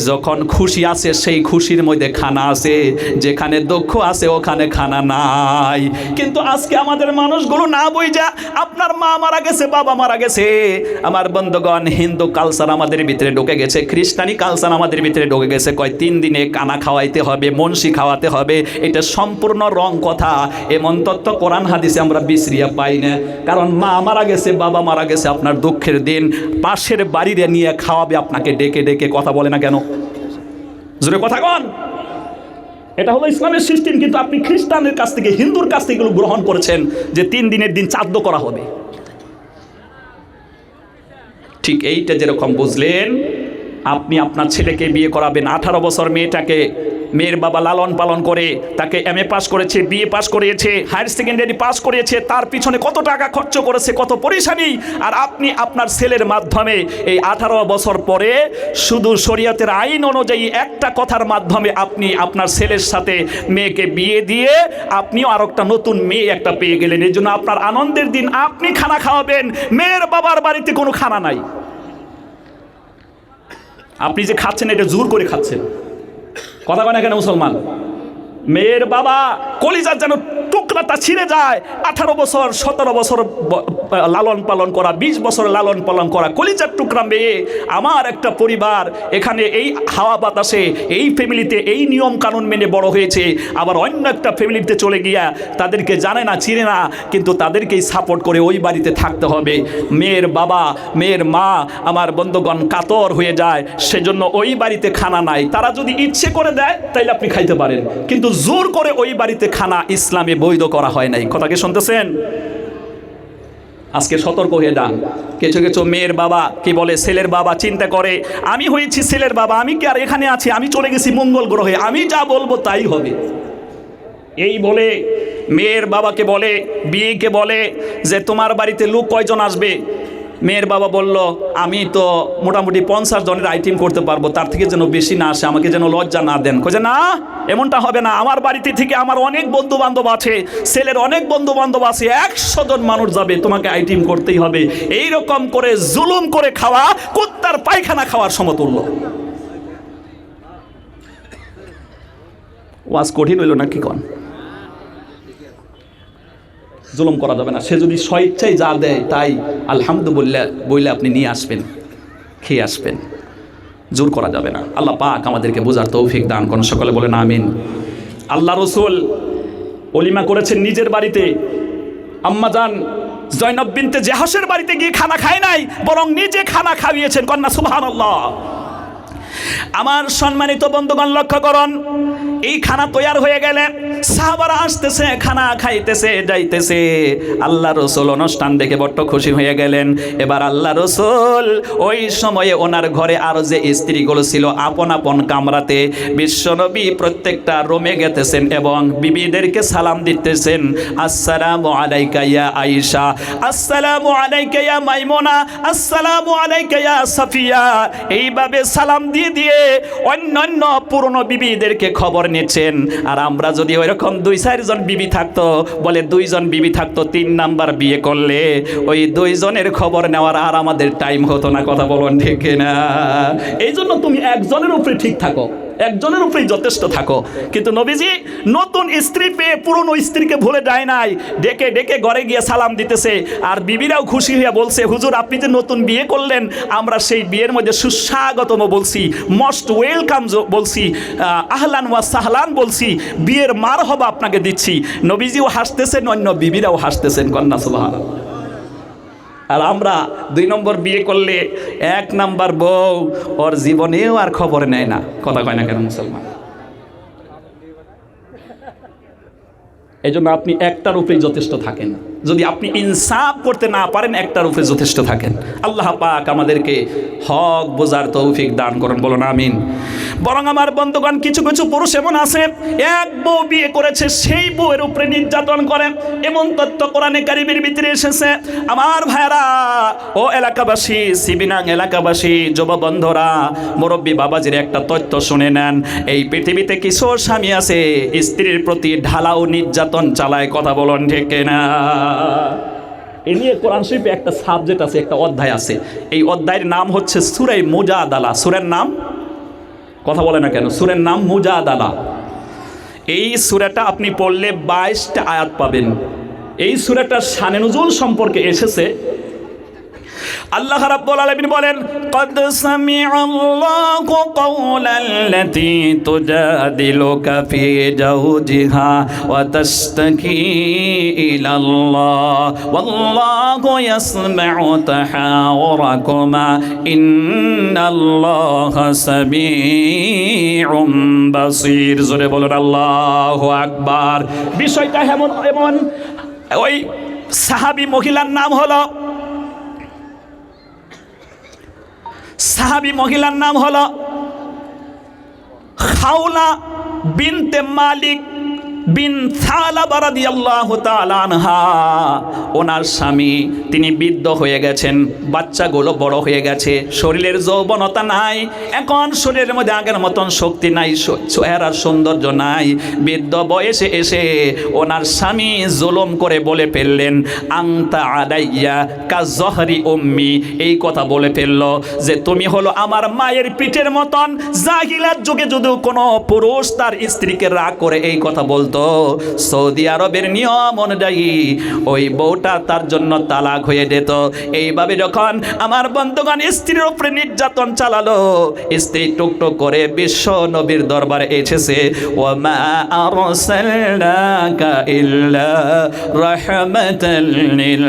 যখন খুশি আছে সেই খুশির মধ্যে খানা আছে, যেখানে দুঃখ আছে ওখানে খানা নাই। কিন্তু আজকে আমাদের মানুষগুলো না বুঝা, আপনার মা মারা গেছে, বাবা মারা গেছে, আমার বন্ধুগণ হিন্দু কালচার আমাদের ভিতরে ঢুকে গেছে, খ্রিস্টানি কালচার আমাদের ভিতরে ঢুকে গেছে। কয় 3 দিনে কানা খাওয়াইতে হবে, মনসি খাওয়াতে হবে। এটা সম্পূর্ণ রং কথা। এমন তত্ত্ব কোরআন হাদিসে আমরা বিশ্রিয়া পাই না। কারণ মা মারা গেছে, বাবা মারা গেছে, আপনার দুঃখের দিন পাশের বাড়িতে নিয়ে খাওয়াবে আপনাকে ডেকে ডেকে। কথা বলে না কেন? জোরে কথা কন। এটা হলো ইসলামের সিস্টেম। কিন্তু আপনি খ্রিস্টানের কাছ থেকে, হিন্দুর কাছ থেকে এগুলো গ্রহণ করেছেন যে 3 দিনের দিন চাঁদ্য করা হবে। ঠিক এইটা যেরকম বুঝলেন, আপনি আপনার ছেলেকে বিয়ে করাবেন, 18 বছর মেয়েটাকে মেয়ের বাবা লালন পালন করে তাকে MA পাস করেছে, BA পাস করিয়েছে, হায়ার সেকেন্ডারি পাস করিয়েছে, তার পিছনে কত টাকা খরচ করেছে, কত পরিশানি। আর আপনি আপনার ছেলের মাধ্যমে এই 18 বছর পরে শুধু শরীয়তের আইন অনুযায়ী একটা কথার মাধ্যমে আপনি আপনার ছেলের সাথে মেয়েকে বিয়ে দিয়ে আপনিও আর একটা নতুন মেয়ে একটা পেয়ে গেলেন। এই জন্য আপনার আনন্দের দিন আপনি খানা খাওয়াবেন, মেয়ের বাবার বাড়িতে কোনো খানা নাই। আপনি যে খাচ্ছেন এটা জোর করে খাচ্ছেন। কথা কয় না কেন মুসলমান? মেয়ের বাবা কলিজার যেন টুক কোকড়াটা ছিঁড়ে যায়, 18 বছর 17 বছর লালন পালন করা, 20 বছর লালন পালন করা কলিজার টুকরা মেয়ে, আমার একটা পরিবার এখানে এই হাওয়া বাতাসে এই ফ্যামিলিতে এই নিয়ম কানুন মেনে বড় হয়েছে, আবার অন্য একটা ফ্যামিলিতে চলে গিয়া তাদেরকে জানে না চিনে না, কিন্তু তাদেরকেই সাপোর্ট করে ওই বাড়িতে থাকতে হবে। মেয়ের বাবা মেয়ের মা আমার বন্ধুগণ কাতর হয়ে যায়, সেজন্য ওই বাড়িতে খানা নাই। তারা যদি ইচ্ছে করে দেয় তাইলে আপনি খাইতে পারেন, কিন্তু জোর করে ওই বাড়িতে খানা ইসলামে বৈধ করা হয় নাই। কথা কি শুনতেছেন? আজকে সতর্ক হয়ে যান। কিছু কিছু মেয়ের বাবা কি বলে, ছেলের বাবা চিন্তা করে আমি হয়েছি ছেলের বাবা, আমি কি আর এখানে আছি, আমি চলে গেছি মঙ্গল গ্রহে, আমি যা বলবো তাই হবে। এই বলে মেয়ের বাবাকে বলে, বিয়েকে বলে যে তোমার বাড়িতে লোক কয়জন আসবে? মেয়ের বাবা বলল আমি তো মোটামুটি 50 জনের আইটেম করতে পারবো, তার থেকে যেন বেশি না আসে, আমাকে যেন লজ্জা না দেন। কইছে না, এমনটা হবে না, আমার বাড়িতে থেকে আমার অনেক বন্ধু বান্ধব আছে, ছেলের অনেক বন্ধু বান্ধব আছে, 100 জন মানুষ যাবে, তোমাকে আইটেম করতেই হবে। এই রকম করে জুলুম করে খাওয়া কুত্তার পায়খানা খাওয়ার সমতুল্য। ওয়াজ কঠিন হইল না কি কন? জুলুম করা যাবে না। সে যদি স্বেচ্ছায় যা দেয় তাই আলহামদুলিল্লাহ বইলে আপনি নিয়ে আসবেন, খেয়ে আসবেন, জোর করা যাবে না। আল্লাহ পাক আমাদেরকে বোঝার তৌফিক দান করুন, সকলে বলেন আমিন। আল্লাহ রসুল অলিমা করেছেন নিজের বাড়িতে, আম্মাজান জয়নব বিনতে জাহাসের বাড়িতে গিয়ে খানা খায় নাই, বরং নিজে খানা খাইয়েছেন। কন্যা সুবহানাল্লাহ। আমার সম্মানিত বন্ধুগণ লক্ষ্য করুন, এই খানা তৈয়ার হয়ে গেলে সাহাবারা আসতেছে, খানা খাইতেছে যাইতেছে। আল্লাহ রসুল অনুষ্ঠান দেখে বড্ড খুশি হয়ে গেলেন। এবার আল্লাহ রসুল ওই সময়ে ওনার ঘরে আরো যে স্ত্রীগুলো ছিল আপন আপন কামরাতে, বিশ্বনবী প্রত্যেকটা রুমে গেতেছেন এবং বিবিদেরকে সালাম দিতেছেন, আসসালামু আলাইকা ইয়া আয়েশা, আসসালামু আলাইকা ইয়া মাইমুনা, আসসালামু আলাইকা ইয়া সাফিয়া। এইভাবে সালাম দিয়ে দিয়ে অন্যান্য পুরনো বিবিদেরকে খবর নিচ্ছেন। আর আমরা যদি ওইরকম 2-4 জন বিবি থাকতো, বলে 2 জন বিবি থাকতো, 3 নাম্বার বিয়ে করলে ওই 2 জনের খবর নেওয়ার আর আমাদের টাইম হতো না। কথা বলুন ঠিক না? এই জন্য তুমি একজনের উপরে ঠিক থাকো, একজনের উপরেই যথেষ্ট থাকো। কিন্তু নবীজি নতুন স্ত্রী পেয়ে পুরনো স্ত্রীকে ভুলে যায় নাই, ডেকে ডেকে ঘরে গিয়ে সালাম দিতেছে। আর বিবিরাও খুশি হয়ে বলছে, হুজুর আপনি যে নতুন বিয়ে করলেন, আমরা সেই বিয়ের মধ্যে সুস্বাগতম বলছি, মোস্ট ওয়েলকাম বলছি, আহলান ওয়া সাহলান বলছি, বিয়ের মারহাবা আপনাকে দিচ্ছি। নবীজিও হাসতেছেন, অন্য বিবিরাও হাসতেছেন। কন্যা সুবহানাল্লাহ। আর আমরা 2 নম্বর বিয়ে করলে 1 নাম্বার বউ ওর জীবনেও আর খবর নেয় না। কথা কয় না কেন মুসলমান? এই জন্য আপনি একটার উপরেই যথেষ্ট থাকেন। যদি আপনি ইনসাফ করতে না পারেন, একটার উপরে যথেষ্ট থাকেন। আল্লাহ পাক আমাদেরকে হক বোঝার তৌফিক দান করুন, বলুন আমিন। বরং আমার বন্ধুগণ, কিছু কিছু পুরুষ এমন আছে, এক বউ বিয়ে করেছে, সেই বউয়ের উপরে নির্যাতন করে, এমন তথ্য কোরআনে কারিমের ভিতরে এসেছে। আমার ভাইরা, ও এলাকাবাসী, সিবিনাং এলাকাবাসী, যুব বন্ধুরা, মুরব্বী বাবাজির একটা তথ্য শুনে নেন। এই পৃথিবীতে কিছু স্বামী আছে স্ত্রীর প্রতি ঢালাও নির্যাতন চালায়। কথা বলুন ঠিক না? এ নিয়ে কোরআন শরীফে একটা সাবজেক্ট আছে, একটা অধ্যায় আছে। এই অধ্যায়ের নাম হচ্ছে সূরা মুজাদালা। সূরার নাম, কথা বলে না কেন? সূরার নাম মুজাদালা। এই সূরাটা আপনি পড়লে 22টা আয়াত পাবেন। এই সূরাটার শানে নুজুল সম্পর্কে এসেছে। আল্লাহ রাব্বুল আলামিন বলেন, ক্বাদ সামিআল্লাহু কাওলাল্লাতী তুজাদিলুকা ফি যাওজিহা ওয়া তাশতাকি ইলাল্লাহ ওয়াল্লাহু ইয়াসমাউ তাহাওরাকুমা ইন্নাল্লাহা সামিউম বাসীর। জোরে বলুন আল্লাহু আকবার। বিষয়টা এমন ওই সাহাবী মহিলার নাম হলো, সাহাবী মহিলার নাম হলো খাওলা বিনতে মালিক বিন সালাবা রাদিয়াল্লাহু তাআলা আনহা। ওনার স্বামী তিনি বৃদ্ধ হয়ে গেছেন, বাচ্চাগুলো বড় হয়ে গেছে, শরীরের যৌবনতা নাই, এখন শরীরের মধ্যে আগের মতন শক্তি নাই, চেহারার সৌন্দর্য নাই। বৃদ্ধ বয়সে এসে ওনার স্বামী জুলুম করে বলে ফেললেন, আনতা আলাইয়া কাজহরি উম্মি। এই কথা বলে ফেলল যে তুমি হলো আমার মায়ের পিঠের মতন। জাহিলাত যুগে যদি কোনো পুরুষ তার স্ত্রীকে রাগ করে এই কথা বলতো, সৌদি আরবের নিয়ম অনুযায়ী ওই বউটা তার জন্য তালাক হয়ে যেত। এইভাবে যখন আমার বন্ধুগণ স্ত্রীর উপরে নির্যাতন চালালো, স্ত্রী টুকটুক করে বিশ্ব নবীর দরবারে এসেছে, ওয়ামা আরসালনাকা ইল্লা রাহমাতাল লিল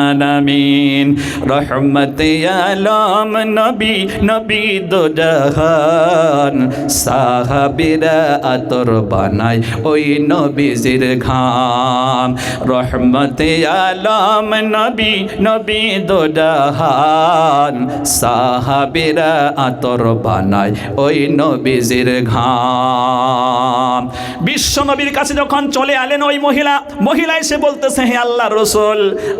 আলামিন, রহমতে আলম নবী, নবী দো জাহান, সাহাবীরা আতর বানায় ওই নবীজির ঘাম, রহমতে আলম নবী, নবী দো জাহান, সাহাবীরা আতর বানায় ওই নবীজির ঘাম। বিশ্ব নবীর কাছে যখন চলে এলেন ওই মহিলা এসে বলতেছে, হে আল্লাহর রাসূল,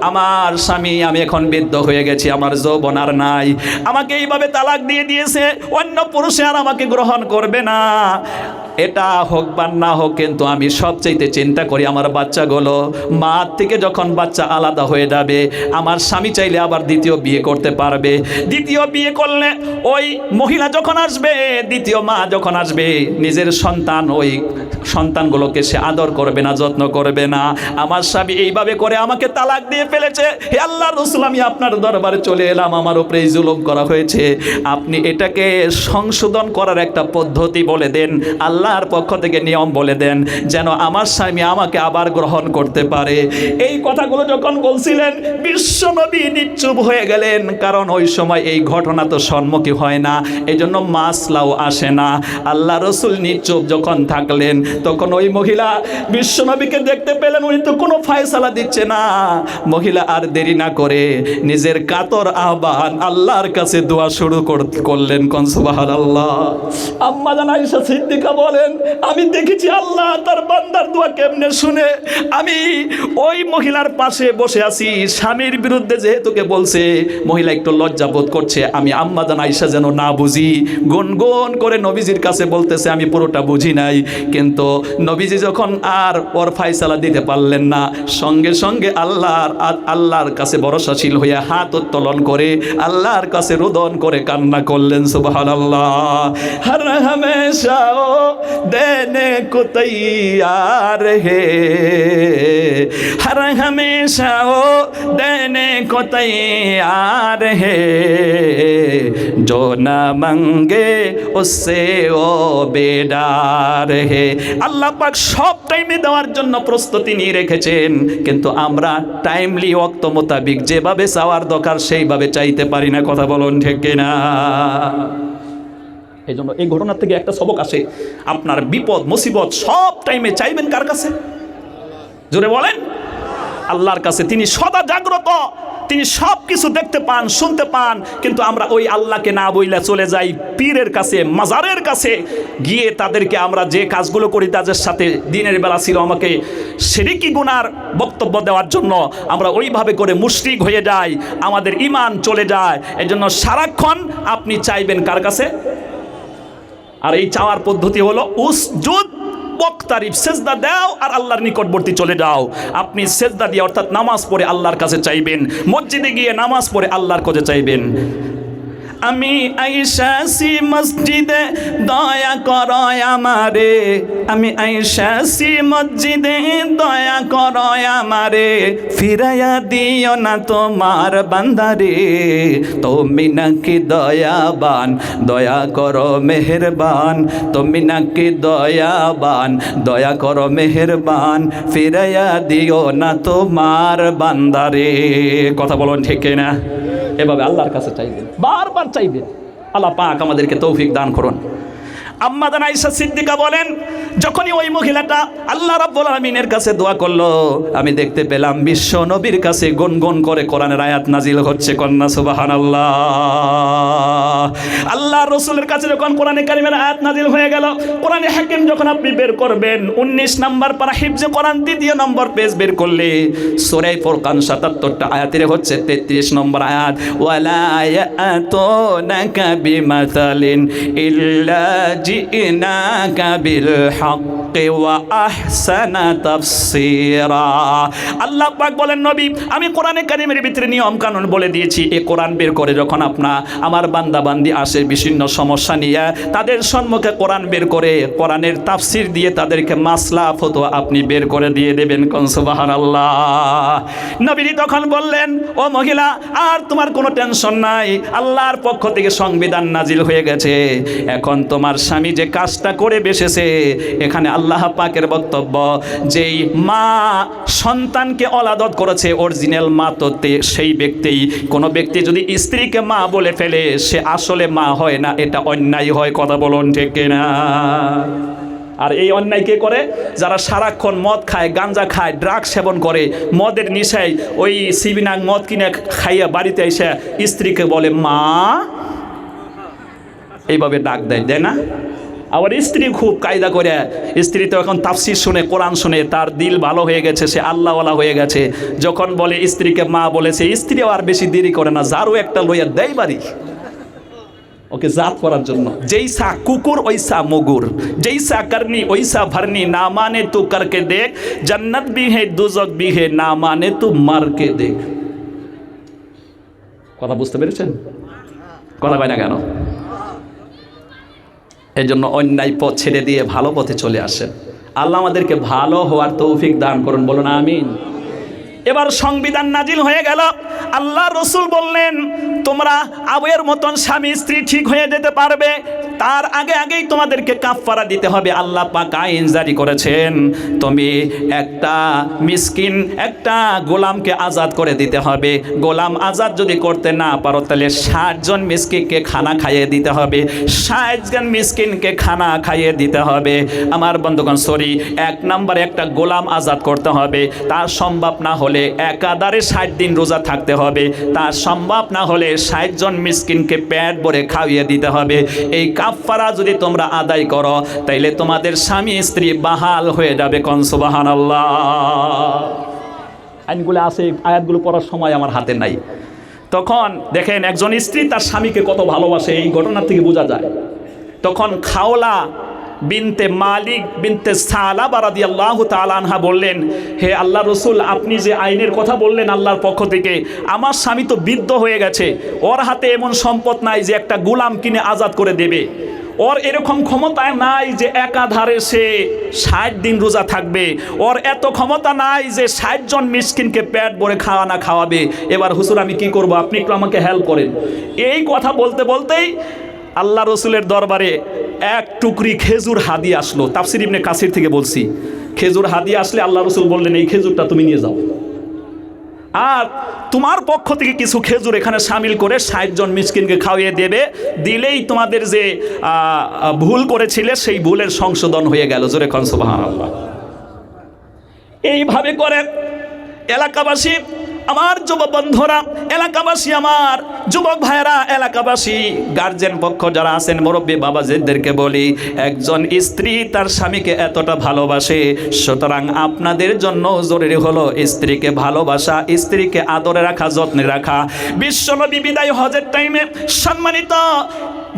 আমার স্বামী, আমি এখন বৃদ্ধ হয়ে গেছি, আমার যৌবন আর নাই, আমাকে এইভাবে তালাক দিয়ে দিয়েছে, অন্য পুরুষে আর আমাকে গ্রহণ করবে না। এটা হোক বা না হোক, কিন্তু আমি সবচাইতে চিন্তা করি আমার বাচ্চাগুলো, মা থেকে যখন বাচ্চা আলাদা হয়ে যাবে, আমার স্বামী চাইলে আবার দ্বিতীয় বিয়ে করতে পারবে। দ্বিতীয় বিয়ে করলে ওই মহিলা যখন আসবে, দ্বিতীয় মা যখন আসবে, নিজের সন্তান, ওই সন্তানগুলোকে সে আদর করবে না, যত্ন করবে না। আমার স্বামী এইভাবে করে আমাকে তালাক দিয়ে ফেলেছে। হে আল্লাহর রাসূল, আমি আপনার দরবারে চলে এলাম, আমার উপরে জুলুম করা হয়েছে, আপনি এটাকে সংশোধন করার একটা পদ্ধতি বলে দেন, আল্লাহর পক্ষ থেকে নিয়ম বলে দেন, যেন আমার স্বামী আমাকে আবার গ্রহণ করতে পারে। এই কথাগুলো যখন বলছিলেন, বিশ্বনবী নিশ্চুপ হয়ে গেলেন, কারণ ওই সময় এই ঘটনা তো সম্মুখীন হয় না, এই জন্য মাসলাও আসে না। আল্লাহ রসুল নিশ্চুপ যখন থাকলেন, তখন ওই মহিলা বিশ্বনবীকে দেখতে পেলেন, উনি তো কোনো ফায়সালা দিচ্ছে না। মহিলা আর দেরি না করে নিজের কাতর আহ্বান আল্লাহর কাছে দোয়া শুরু করলেন। কোন সুবহানাল্লাহ। আম্মা জান আয়েশা সিদ্দিকা বলেন, আমি দেখেছি আল্লাহ তার বান্দার দোয়া কেমনে শুনে। আমি ওই মহিলার পাশে বসে আছি, স্বামীর বিরুদ্ধে যেহেতুকে বলছে, মহিলা একটু লজ্জা বোধ করছে, আমি আম্মা জান আয়েশা যেন না বুঝি, গুনগুন করে নবীজির কাছে বলতেছে, আমি পুরোটা বুঝি নাই। কিন্তু নবীজি যখন আর ওর ফায়সালা দিতে পারলেন না, সঙ্গে সঙ্গে আল্লাহর কাছে ভরসাশীল হয়ে হাত উত্তোলন করে আল্লাহর কাছে রোদন করে কান্না করলেন। সুবহানাল্লাহ। হর হমেশা ও দেনে কো তৈয়ার হে, হর হমেশা ও দেনে কো তৈয়ার হে, जो न मंगे उससे ও বেদার হে। আল্লাহ পাক সব টাইমে দেওয়ার জন্য প্রস্তুতি নিয়ে রেখেছেন, কিন্তু আমরা টাইমলি ওয়াক্ত মোতাবিক যেভাবে চাওয়ার দরকার সেইভাবে চাইতে পারি না। কথা বলুন ঠিক কিনা? এই জন্য এই ঘটনার থেকে একটা সবক আসে, আপনার বিপদ মুসিবত সব টাইমে চাইবেন কার কাছে? জোরে বলেন, আল্লাহর কাছে। তিনি সদা জাগ্রত, তিনি সব কিছু দেখতে পান, শুনতে পান, কিন্তু আমরা ওই আল্লাহকে না বইলে চলে যাই পীরের কাছে, মাজারের কাছে গিয়ে তাদেরকে আমরা যে কাজগুলো করি তাদের সাথে দিনের বেলা ছিল আমাকে শিরকি গুনার বক্তব্য দেওয়ার জন্য আমরা ওইভাবে করে মুশরিক হয়ে যাই, আমাদের ঈমান চলে যায়। এই জন্য সারাক্ষণ আপনি চাইবেন কার কাছে? আর এই চাওয়ার পদ্ধতি হলো উসজুদ ওয়াক্তারিব, সেজদা দাও আর আল্লাহর নিকটবর্তী চলে যাও। আপনি সেজদা দিয়ে অর্থাৎ নামাজ পড়ে আল্লাহর কাছে চাইবেন, মসজিদে গিয়ে নামাজ পড়ে আল্লাহর কাছে চাইবেন। আমি আইসাসি মসজিদে দয়া করো আমারে, আমি আইসাসি মসজিদে দয়া করো আমারে, ফিরাইয়া দিও না তোমার বান্দারে, তুমি নাকি দয়াবান, দয়া করো মেহেরবান, তুমি নাকি দয়াবান, দয়া করো মেহেরবান, ফিরাইয়া দিও না তোমার বান্দারে। কথা বলুন ঠিক না? এভাবে আল্লাহর কাছে চাইবেন, বারবার চাইবেন। আল্লাহ পাক আমাদেরকে তৌফিক দান করুন। আম্মা জান আয়েশা সিদ্দিকা বলেন, যখনই ওই মহিলাটা আল্লাহ রাব্বুল আলামিনের কাছে দোয়া করলো, আমি দেখতে পেলাম বিশ্ব নবীর কাছে গুনগুন করে কোরআনের আয়াত নাজিল হচ্ছে। কন্যা সুবহানাল্লাহ। আল্লাহ রাসূলের কাছে যখন কোরআনে কারিমের আয়াত নাজিল হয়ে গেল, কোরআনে হাকিম যখন আপনি বের করবেন, 19 নম্বর পারা হিফজে কোরআন 2 নম্বর পেজ বের করলে সূরা ফুরকান 77টা আয়াতের হচ্ছে 33 নম্বর আয়াত, ওয়ালা ইয়াতুনাকা বিমাসালিন ইল্লা জিনাকা বিল হক হাক্কি ওয়া আহসানা তাফসীরা। আল্লাহ পাক বলেন, নবী আমি কোরআনে কারীমের ভিতরে নিয়ম কানুন বলে দিয়েছি। এই কোরআন বের করে যখন আমার বান্দা বান্দি আসে বিভিন্ন সমস্যা নিয়ে, তাদের সম্মুখে কোরআন বের করে কোরআনের তাফসীর দিয়ে তাদেরকে মাসলা ফতোয়া আপনি বের করে দিয়ে দেবেন। কোন সুবহানাল্লাহ। নবী তখন বললেন, ও মহিলা, আর তোমার কোনো টেনশন নাই, আল্লাহর পক্ষ থেকে সংবিধান নাজিল হয়ে গেছে। এখন তোমার স্বামী যে কাজটা করে বসেছে, এখানে আল্লাহ পাকের বক্তব্য, যেই মা সন্তানকে অলাদত করেছে, অরিজিনাল মা তো সেই ব্যক্তি। কোনো ব্যক্তি যদি স্ত্রীকে মা বলে ফেলে, সে আসলে মা হয় না, এটা অন্যায় হয়। কথা বলুন ঠিক কিনা? আর এই অন্যায় কে করে? যারা সারাক্ষণ মদ খায়, গাঞ্জা খায়, ড্রাগ সেবন করে, মদের নেশায় ওই সিবিনাং মদ কিনে খাইয়া বাড়িতে এসে স্ত্রীকে বলে মা, এইভাবে ডাক দেয়, দেয় না? আবার স্ত্রী খুব কায়দা করে, স্ত্রী তো এখন তাফসীর শুনে, কোরআন শুনে, তার দিল ভালো হয়ে গেছে, সে আল্লাহওয়ালা হয়ে গেছে। যখন বলে স্ত্রীকে মা বলেছে, স্ত্রীও আর বেশি দেরি করে না, যারও একটা লইয়া দেয় বাড়ি, ওকে জাত করার জন্য। যেই সা কুকুর ওই সা মুগুর, যেই সা করনি ওই সা ভরনি, না মানে তু করকে দেখ, জন্নত भी है দুজক भी है, না মানে তু মারকে দেখ। কথা বুঝতে পেরেছেন? কথা কয় না কেন? এই জন্য অন্যায় পথ ছেড়ে দিয়ে ভালো পথে চলে আসেন। আল্লাহ আমাদেরকে ভালো হওয়ার তৌফিক দান করুন, বলুন আমিন। এবার সংবিধান নাজিল হয়ে গেল। আল্লাহ রসুল বললেন, তোমরা আবুয়ের মতন স্বামী স্ত্রী ঠিক হয়ে যেতে পারবে, তার আগেই তোমাদেরকে কাফারা দিতে হবে। আল্লাহ পাক আইন জারি করেছেন, তুমি একটা মিসকিন, একটা গোলামকে আজাদ করে দিতে হবে। গোলাম আজাদ যদি করতে না পারো, তাহলে 60 জন মিসকিনকে খানা খাইয়ে দিতে হবে, 60 জন মিসকিনকে খানা খাইয়ে দিতে হবে। আমার বন্ধুগণ, এক নম্বরে একটা গোলাম আজাদ করতে হবে। তার সম্ভব না হলে একাধারে 60 দিন রোজা থাকতে হবে। তার সম্ভব না হলে 60 জন মিসকিনকে পেট ভরে খাইয়ে দিতে হবে। এই কাফারা যদি তোমরা আদায় করো, তাইলে তোমাদের স্বামী স্ত্রী বাহাল হয়ে যাবে। কোন সুবহানাল্লাহ। আইনগুলো আছে, আয়াতগুলো পড়ার সময় আমার হাতে নাই। তখন দেখেন একজন স্ত্রী তার স্বামীকে কত ভালোবাসে, এই ঘটনা থেকে বোঝা যায়। তখন খাওলা বিনতে মালিক বিনতে সালাবা রাদিয়াল্লাহু তাআলা আনহা বললেন, হে আল্লাহ রসুল, আপনি যে আইনের কথা বললেন আল্লাহর পক্ষ থেকে, আমার স্বামী তো বৃদ্ধ হয়ে গেছে, ওর হাতে এমন সম্পদ নাই যে একটা গোলাম কিনে আজাদ করে দেবে, ওর এরকম ক্ষমতা নাই যে একাধারে সে 60 দিন রোজা থাকবে, ওর এত ক্ষমতা নাই যে 60 জন মিসকিনকে পেট ভরে খাওয়ানা খাওয়াবে। এবার হুজুর আমি কি করব, আপনি একটু আমাকে হেল্প করেন। এই কথা বলতে বলতেই আল্লাহ রসুলের দরবারে এক টুকরি খেজুর হাদিয়া আসলো। তাফসির ইবনে কাসির থেকে বলছি, খেজুর হাদিয়া আসলে আল্লাহ রসুল বললেন, এই খেজুরটা তুমি নিয়ে যাও, আর তোমার পক্ষ থেকে কিছু খেজুর এখানে শামিল করে 60 জন মিসকিনকে খাওয়িয়ে দেবে। দিলেই তোমাদের যে ভুল করেছিলে সেই ভুলের সংশোধন হয়ে গেল। জোরে কোন সুবহানাল্লাহ। এইভাবে করে এলাকাবাসী, আমার যুবক বন্ধুরা, এলাকাবাসী, আমার যুবক ভাইয়েরা, এলাকাবাসী, গার্জেন পক্ষ যারা আছেন, মুরব্বী বাবাজিদেরকে বলি, একজন স্ত্রী তার স্বামীকে এতটা ভালোবাসে, সুতরাং আপনাদের জন্য জরুরি হলো স্ত্রীকে ভালোবাসা, স্ত্রীকে আদরে রাখা, যত্নে রাখা। বিশ্বনবী বিদায় হজের টাইমে, সম্মানিত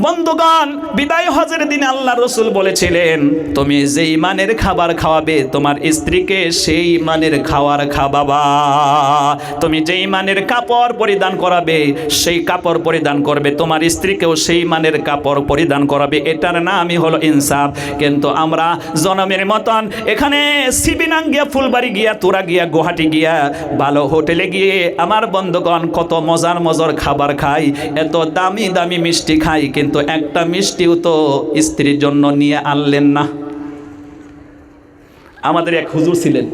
বন্ধুগণ, বিদায় হজের দিনে আল্লাহ রসুল বলেছিলেন, তুমি যেই মানের খাবার খাওয়াবে তোমার স্ত্রীকে, সেই মানের খাবার খাওয়াবা। তুমি যেই মানের কাপড় পরিধান করাবে, সেই কাপড় পরিধান করবে, তোমার স্ত্রীকেও সেই মানের কাপড় পরিধান করাবে। এটার নামই হলো ইনসাফ। কিন্তু আমরা জনমের মতন এখানে সিবিনাং গিয়া, ফুলবাড়ি গিয়া, তোরা গিয়া, গুয়াহাটি গিয়া, ভালো হোটেলে গিয়ে আমার বন্ধুগণ কত মজার মজার খাবার খাই, এত দামি দামি মিষ্টি খাই, কিন্তু একটা মিষ্টিও তো স্ত্রীর জন্য নিয়ে আনলেন না। আমাদের এক হুজুর ছিলেন,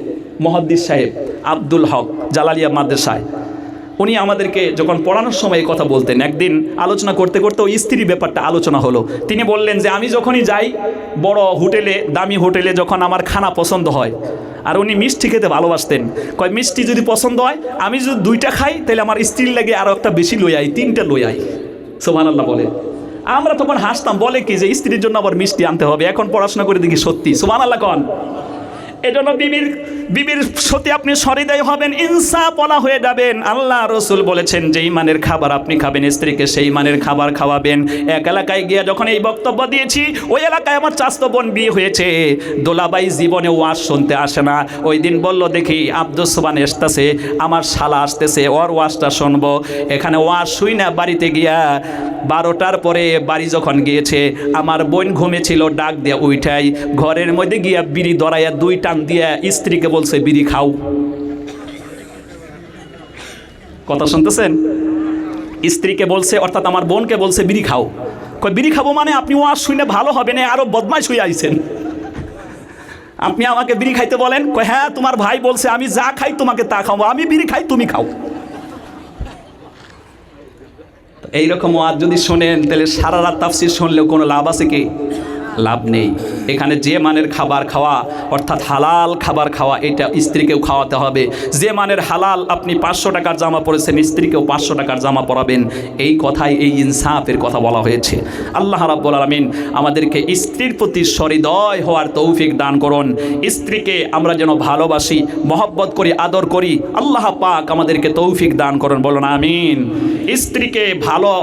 মুহাদ্দিস সাহেব আব্দুল হক, জালালিয়া মাদ্রাসায়। উনি আমাদেরকে যখন পড়ানোর সময় কথা বলতেন, একদিন আলোচনা করতে করতে ওই স্ত্রী ব্যাপারটা আলোচনা হলো। তিনি বললেন যে আমি যখনই যাই বড় হোটেলে, দামি হোটেলে, যখন আমার খানা পছন্দ হয়, আর উনি মিষ্টি খেতে ভালোবাসতেন, কয় মিষ্টি যদি পছন্দ হয়, আমি যদি 2টা খাই, তাহলে আমার স্ত্রীর লাগে আরও একটা বেশি লই আই, 3টা লই আই। সুবহানাল্লাহ বলে। আমরা তখন হাসতাম, বলে কি যে স্ত্রীর জন্য আবার মিষ্টি আনতে হবে। এখন পড়াশোনা করে দেখি সত্যি। সুবহানাল্লাহ কন। এজন্য বিবির সত্যি আপনি সহৃদয় হবেন, ইনসাফওয়ালা হয়ে যাবেন। আল্লাহ রসুল বলেছেন যেই মানের খাবার আপনি খাবেন স্ত্রীকে সেই মানের খাবার খাওয়াবেন। এক এলাকায় গিয়ে যখন এই বক্তব্য দিয়েছি, ওই এলাকায় আমার চাচাতো বোন বিয়ে হয়েছে, দোলাবাই জীবনে ওয়াজ শুনতে আসে না। ওই দিন বলল দেখি আব্দুস সুবহান আসতেছে, আমার শালা আসতেছে, ওর ওয়াজটা শুনবো। এখানে ওয়াজ শুই না, বাড়িতে গিয়া 12টার পরে বাড়ি যখন গিয়েছে, আমার বোন ঘুমেছিল, ডাক দিয়া উঠাই ঘরের মধ্যে গিয়া বিড়ি ধরাইয়া 2 টান দিয়া স্ত্রীকে বলছে বিড়ি খাও। কথা শুনতেছেন? স্ত্রীকে বলছে, অর্থাৎ আমার বোনকে বলছে বিড়ি খাও। কই বিড়ি খাবো মানে? আপনি ওয়াজ শুনে ভালো হবে না, আরো বদমাইশ হয়ে আইছেন, আপনি আমাকে বিড়ি খাইতে বলেন? কই হ্যাঁ, তোমার ভাই বলছে আমি যা খাই তোমাকে তা খাবো, আমি বিড়ি খাই তুমি খাও। এইরকম ওয়াজ যদি শোনেন তাহলে সারা রাত তাফসীর শুনলেও কোনো লাভ আছে কি? লাভ নেই। এখানে যে মানের খাবার খাওয়া, অর্থাৎ হালাল খাবার খাওয়া, এটা স্ত্রীকেও খাওয়াতে হবে। যে মানের হালাল, আপনি 500 টাকার জামা পরেছেন, স্ত্রীকেও 500 টাকার জামা পরাবেন। এই কথাই এই ইনসাফের কথা বলা হয়েছে। আল্লাহ রাব্বুল আলামিন আমাদেরকে স্ত্রীর প্রতি সহৃদয় হওয়ার তৌফিক দান করুন। স্ত্রীকে আমরা যেন ভালোবাসি, মহব্বত করি, আদর করি। আল্লাহ পাক আমাদেরকে তৌফিক দান করুন, বলুন আমিন। স্ত্রীকে ভালো,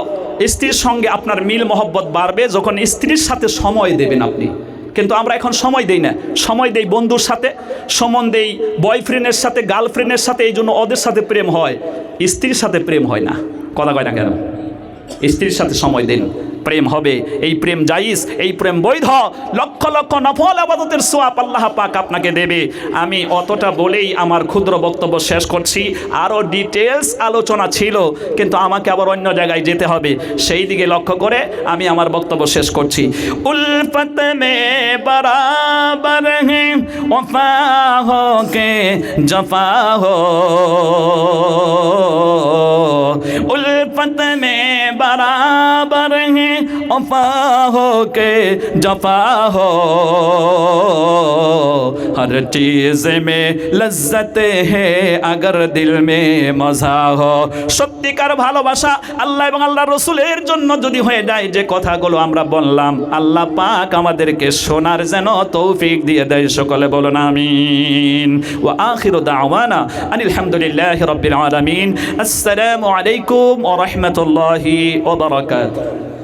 স্ত্রীর সঙ্গে আপনার মিল মহব্বত বাড়বে যখন স্ত্রীর সাথে সময় দেবেন আপনি। কিন্তু আমরা এখন সময় দেই না, সময় দেই বন্ধুর সাথে, সময় দেই বয়ফ্রেন্ডের সাথে, গার্লফ্রেন্ডের সাথে, এই জন্য ওদের সাথে প্রেম হয়, স্ত্রীর সাথে প্রেম হয় না। কথা কয় না কেন? স্ত্রীর সাথে সময় দিন, প্রেম হবে। এই প্রেম জায়েজ, এই প্রেম বৈধ। লক্ষ লক্ষ নফল ইবাদতের সওয়াব আল্লাহ পাক আপনাকে দেবে। আমি অতটা বলেই আমার ক্ষুদ্র বক্তব্য শেষ করছি। আরও ডিটেলস আলোচনা ছিল, কিন্তু আমাকে আবার অন্য জায়গায় যেতে হবে, সেই দিকে লক্ষ্য করে আমি আমার বক্তব্য শেষ করছি। উলফত মে বরাবর হ্যাঁ, ওফা হো কে জফা হো, उल्फत में बराबर हैं, वफा हो के जफा हो, हर चीज़ में लज्जत है अगर दिल में मज़ा हो। সত্যিকার ভালোবাসা আল্লাহ এবং আল্লাহর রাসূলের জন্য যদি হয়ে যায়, যে কথাগুলো আমরা বললাম, আল্লাহ পাক আমাদেরকে শোনার যেন তৌফিক দিয়ে দেয়। সকলে বলুন আমিন। ওয়া আখিরু দাওয়ানা আনিল হামদুলিল্লাহি রাব্বিল আলামিন। আসসালামু আলাইকুম ওয়া রাহমাতুল্লাহি ওয়া বারাকাতুহু।